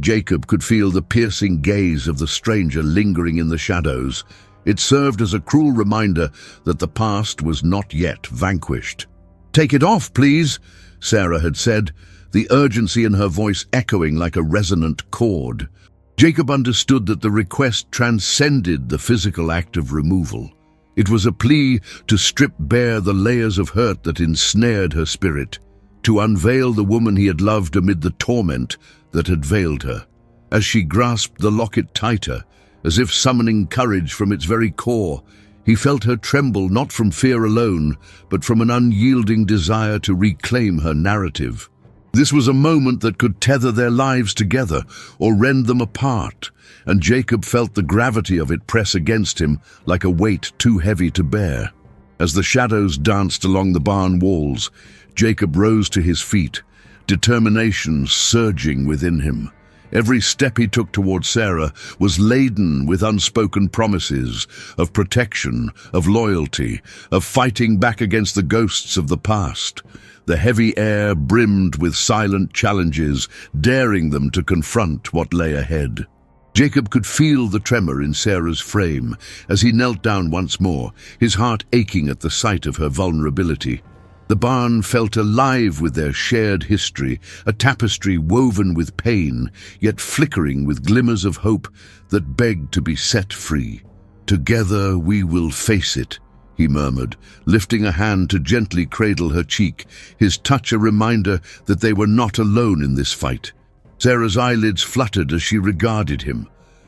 Jacob could feel the piercing gaze of the stranger lingering in the shadows. It served as a cruel reminder that the past was not yet vanquished. "Take it off, please," Sarah had said, the urgency in her voice echoing like a resonant chord. Jacob understood that the request transcended the physical act of removal. It was a plea to strip bare the layers of hurt that ensnared her spirit, to unveil the woman he had loved amid the torment that had veiled her. As she grasped the locket tighter, as if summoning courage from its very core, he felt her tremble not from fear alone, but from an unyielding desire to reclaim her narrative. This was a moment that could tether their lives together or rend them apart, and Jacob felt the gravity of it press against him like a weight too heavy to bear. As the shadows danced along the barn walls, Jacob rose to his feet, determination surging within him. Every step he took toward Sarah was laden with unspoken promises of protection, of loyalty, of fighting back against the ghosts of the past. The heavy air brimmed with silent challenges, daring them to confront what lay ahead. Jacob could feel the tremor in Sarah's frame as he knelt down once more, his heart aching at the sight of her vulnerability. The barn felt alive with their shared history, a tapestry woven with pain, yet flickering with glimmers of hope that begged to be set free. "Together we will face it," he murmured, lifting a hand to gently cradle her cheek, his touch a reminder that they were not alone in this fight. Sarah's eyelids fluttered as she regarded him,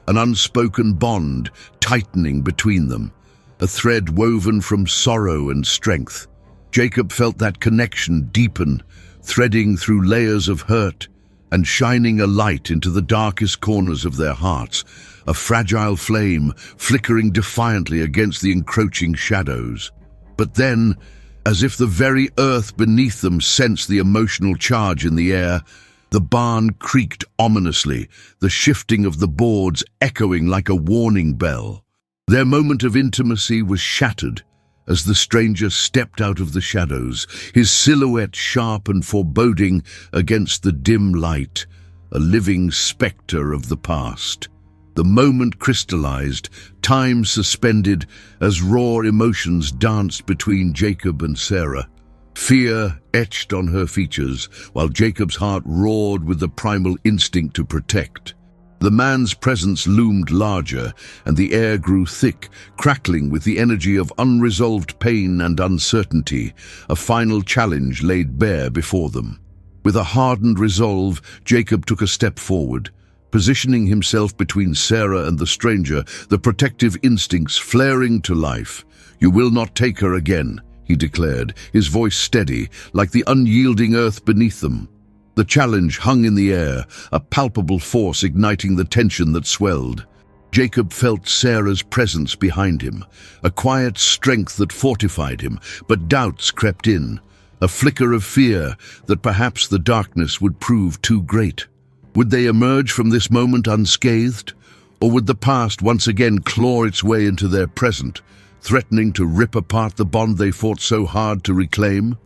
an unspoken bond tightening between them, a thread woven from sorrow and strength. Jacob felt that connection deepen, threading through layers of hurt and shining a light into the darkest corners of their hearts, a fragile flame flickering defiantly against the encroaching shadows. But then, as if the very earth beneath them sensed the emotional charge in the air, the barn creaked ominously, the shifting of the boards echoing like a warning bell. Their moment of intimacy was shattered as the stranger stepped out of the shadows, his silhouette sharp and foreboding against the dim light, a living spectre of the past. The moment crystallized, time suspended as raw emotions danced between Jacob and Sarah. Fear etched on her features, while Jacob's heart roared with the primal instinct to protect. The man's presence loomed larger, and the air grew thick, crackling with the energy of unresolved pain and uncertainty, a final challenge laid bare before them. With a hardened resolve, Jacob took a step forward, positioning himself between Sarah and the stranger, the protective instincts flaring to life. "You will not take her again," he declared, his voice steady, like the unyielding earth beneath them. The challenge hung in the air, a palpable force igniting the tension that swelled. Jacob felt Sarah's presence behind him, a quiet strength that fortified him, but doubts crept in, a flicker of fear that perhaps the darkness would prove too great. Would they emerge from this moment unscathed, or would the past once again claw its way into their present, threatening to rip apart the bond they fought so hard to reclaim?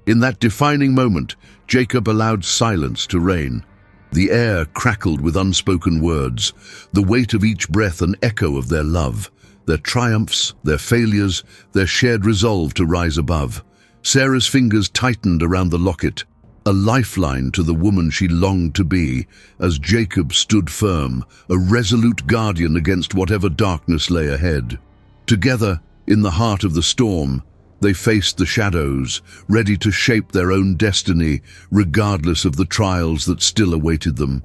In that defining moment, Jacob allowed silence to reign. The air crackled with unspoken words, the weight of each breath an echo of their love, their triumphs, their failures, their shared resolve to rise above. Sarah's fingers tightened around the locket, a lifeline to the woman she longed to be, as Jacob stood firm, a resolute guardian against whatever darkness lay ahead. Together, in the heart of the storm, they faced the shadows, ready to shape their own destiny, regardless of the trials that still awaited them.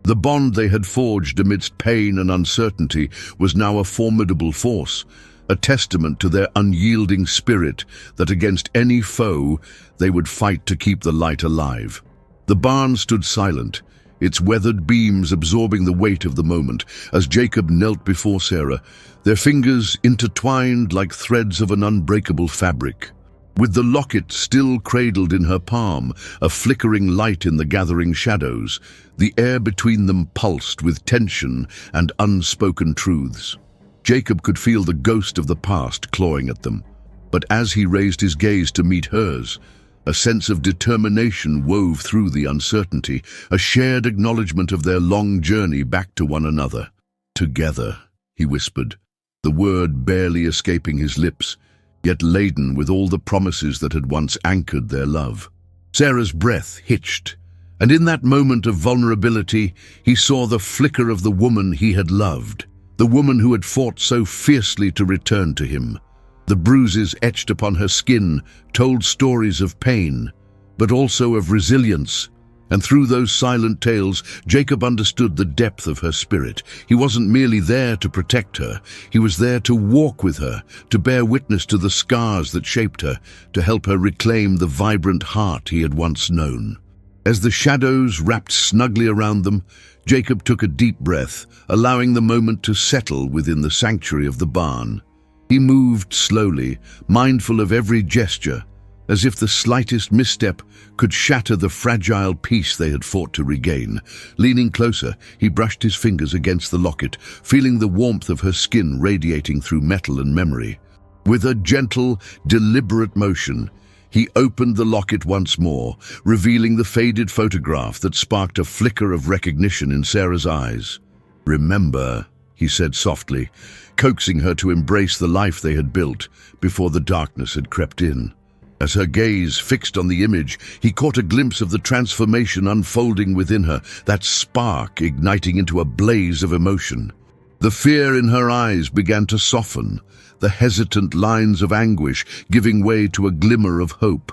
The bond they had forged amidst pain and uncertainty was now a formidable force, a testament to their unyielding spirit that against any foe they would fight to keep the light alive. The barn stood silent, its weathered beams absorbing the weight of the moment, as Jacob knelt before Sarah, their fingers intertwined like threads of an unbreakable fabric. With the locket still cradled in her palm, a flickering light in the gathering shadows, the air between them pulsed with tension and unspoken truths. Jacob could feel the ghost of the past clawing at them. But as he raised his gaze to meet hers, a sense of determination wove through the uncertainty, a shared acknowledgement of their long journey back to one another. "Together," he whispered, the word barely escaping his lips, yet laden with all the promises that had once anchored their love. Sarah's breath hitched, and in that moment of vulnerability, he saw the flicker of the woman he had loved, the woman who had fought so fiercely to return to him. The bruises etched upon her skin told stories of pain, but also of resilience. And through those silent tales, Jacob understood the depth of her spirit. He wasn't merely there to protect her. He was there to walk with her, to bear witness to the scars that shaped her, to help her reclaim the vibrant heart he had once known. As the shadows wrapped snugly around them, Jacob took a deep breath, allowing the moment to settle within the sanctuary of the barn. He moved slowly, mindful of every gesture, as if the slightest misstep could shatter the fragile peace they had fought to regain. Leaning closer, he brushed his fingers against the locket, feeling the warmth of her skin radiating through metal and memory. With a gentle, deliberate motion, he opened the locket once more, revealing the faded photograph that sparked a flicker of recognition in Sarah's eyes. "Remember," he said softly, coaxing her to embrace the life they had built before the darkness had crept in. As her gaze fixed on the image, he caught a glimpse of the transformation unfolding within her, that spark igniting into a blaze of emotion. The fear in her eyes began to soften, the hesitant lines of anguish giving way to a glimmer of hope.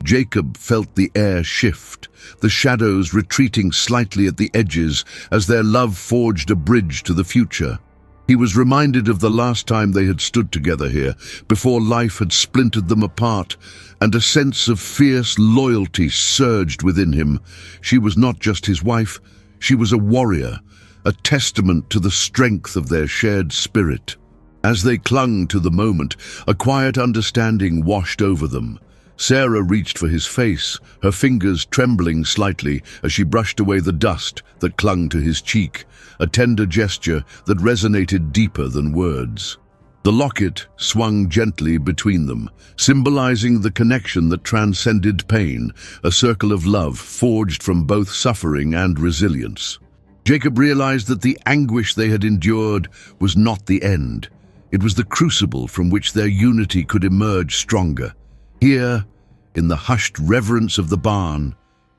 Jacob felt the air shift, the shadows retreating slightly at the edges as their love forged a bridge to the future. He was reminded of the last time they had stood together here, before life had splintered them apart, and a sense of fierce loyalty surged within him. She was not just his wife, she was a warrior, a testament to the strength of their shared spirit. As they clung to the moment, a quiet understanding washed over them. Sarah reached for his face, her fingers trembling slightly as she brushed away the dust that clung to his cheek, a tender gesture that resonated deeper than words. The locket swung gently between them, symbolizing the connection that transcended pain, a circle of love forged from both suffering and resilience. Jacob realized that the anguish they had endured was not the end. It was the crucible from which their unity could emerge stronger. Here, in the hushed reverence of the barn,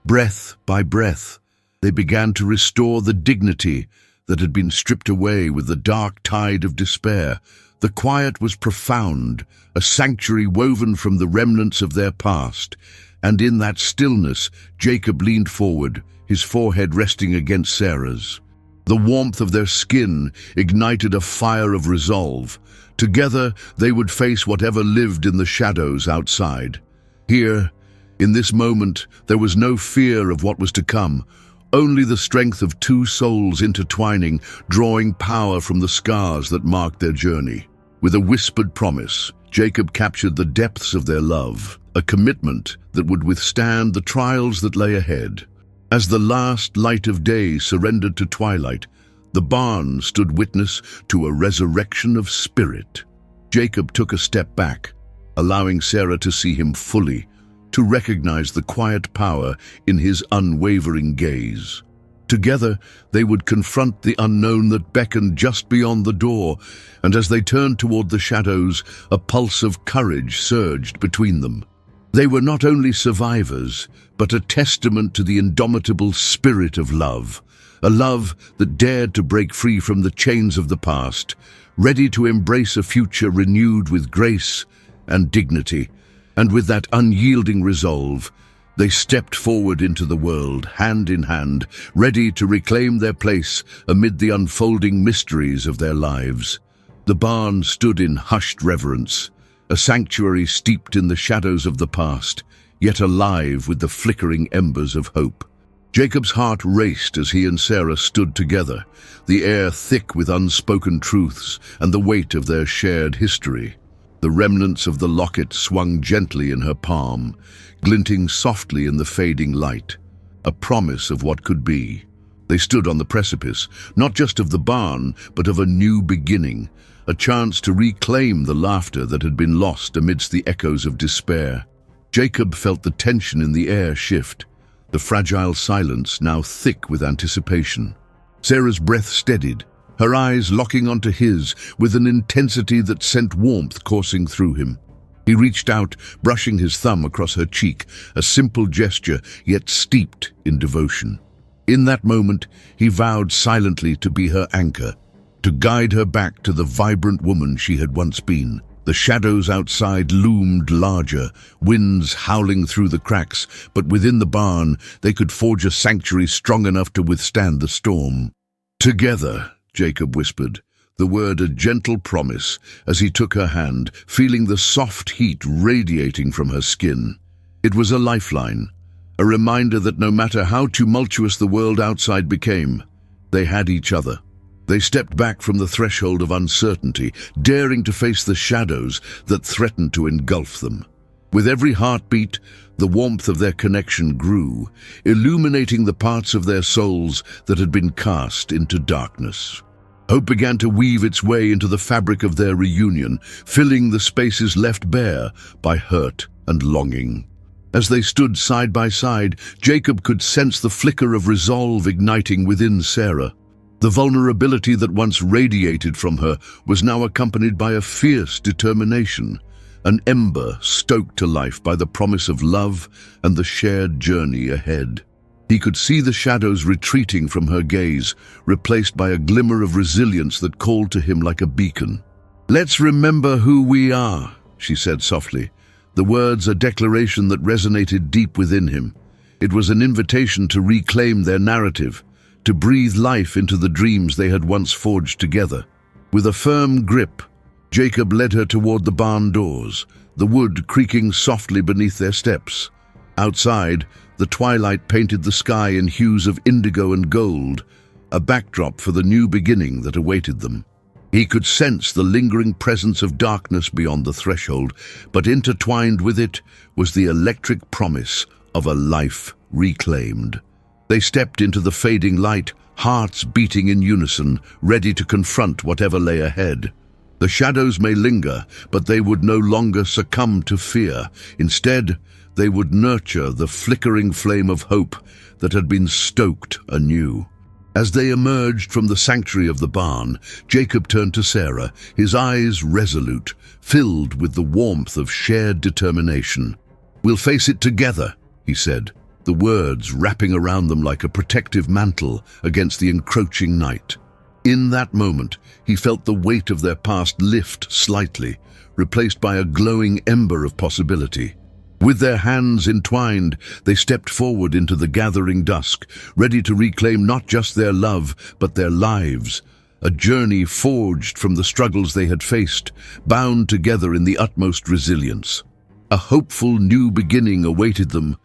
breath by breath, they began to restore the dignity that had been stripped away with the dark tide of despair. The quiet was profound, a sanctuary woven from the remnants of their past, and in that stillness, Jacob leaned forward, his forehead resting against Sarah's. The warmth of their skin ignited a fire of resolve. Together, they would face whatever lived in the shadows outside. Here, in this moment, there was no fear of what was to come, only the strength of two souls intertwining, drawing power from the scars that marked their journey. With a whispered promise, Jacob captured the depths of their love, a commitment that would withstand the trials that lay ahead. As the last light of day surrendered to twilight, the barn stood witness to a resurrection of spirit. Jacob took a step back, allowing Sarah to see him fully, to recognize the quiet power in his unwavering gaze. Together, they would confront the unknown that beckoned just beyond the door, and as they turned toward the shadows, a pulse of courage surged between them. They were not only survivors, but a testament to the indomitable spirit of love, a love that dared to break free from the chains of the past, ready to embrace a future renewed with grace and dignity. And with that unyielding resolve, they stepped forward into the world, hand in hand, ready to reclaim their place amid the unfolding mysteries of their lives. The barn stood in hushed reverence, a sanctuary steeped in the shadows of the past, yet alive with the flickering embers of hope. Jacob's heart raced as he and Sarah stood together, the air thick with unspoken truths and the weight of their shared history. The remnants of the locket swung gently in her palm, glinting softly in the fading light, a promise of what could be. They stood on the precipice, not just of the barn, but of a new beginning, a chance to reclaim the laughter that had been lost amidst the echoes of despair. Jacob felt the tension in the air shift, the fragile silence now thick with anticipation. Sarah's breath steadied, her eyes locking onto his with an intensity that sent warmth coursing through him. He reached out, brushing his thumb across her cheek, a simple gesture yet steeped in devotion. In that moment, he vowed silently to be her anchor, to guide her back to the vibrant woman she had once been. The shadows outside loomed larger, winds howling through the cracks, but within the barn they could forge a sanctuary strong enough to withstand the storm. "Together," Jacob whispered, the word a gentle promise as he took her hand, feeling the soft heat radiating from her skin. It was a lifeline, a reminder that no matter how tumultuous the world outside became, they had each other. They stepped back from the threshold of uncertainty, daring to face the shadows that threatened to engulf them. With every heartbeat, the warmth of their connection grew, illuminating the parts of their souls that had been cast into darkness. Hope began to weave its way into the fabric of their reunion, filling the spaces left bare by hurt and longing. As they stood side by side, Jacob could sense the flicker of resolve igniting within Sarah. The vulnerability that once radiated from her was now accompanied by a fierce determination, an ember stoked to life by the promise of love and the shared journey ahead. He could see the shadows retreating from her gaze, replaced by a glimmer of resilience that called to him like a beacon. "Let's remember who we are," she said softly, the words a declaration that resonated deep within him. It was an invitation to reclaim their narrative, to breathe life into the dreams they had once forged together. With a firm grip, Jacob led her toward the barn doors, the wood creaking softly beneath their steps. Outside, the twilight painted the sky in hues of indigo and gold, a backdrop for the new beginning that awaited them. He could sense the lingering presence of darkness beyond the threshold, but intertwined with it was the electric promise of a life reclaimed. They stepped into the fading light, hearts beating in unison, ready to confront whatever lay ahead. The shadows may linger, but they would no longer succumb to fear. Instead, they would nurture the flickering flame of hope that had been stoked anew. As they emerged from the sanctuary of the barn, Jacob turned to Sarah, his eyes resolute, filled with the warmth of shared determination. "We'll face it together," he said, the words wrapping around them like a protective mantle against the encroaching night. In that moment, he felt the weight of their past lift slightly, replaced by a glowing ember of possibility. With their hands entwined, they stepped forward into the gathering dusk, ready to reclaim not just their love, but their lives, a journey forged from the struggles they had faced, bound together in the utmost resilience. A hopeful new beginning awaited them,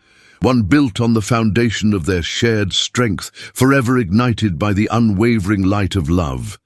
one built on the foundation of their shared strength, forever ignited by the unwavering light of love.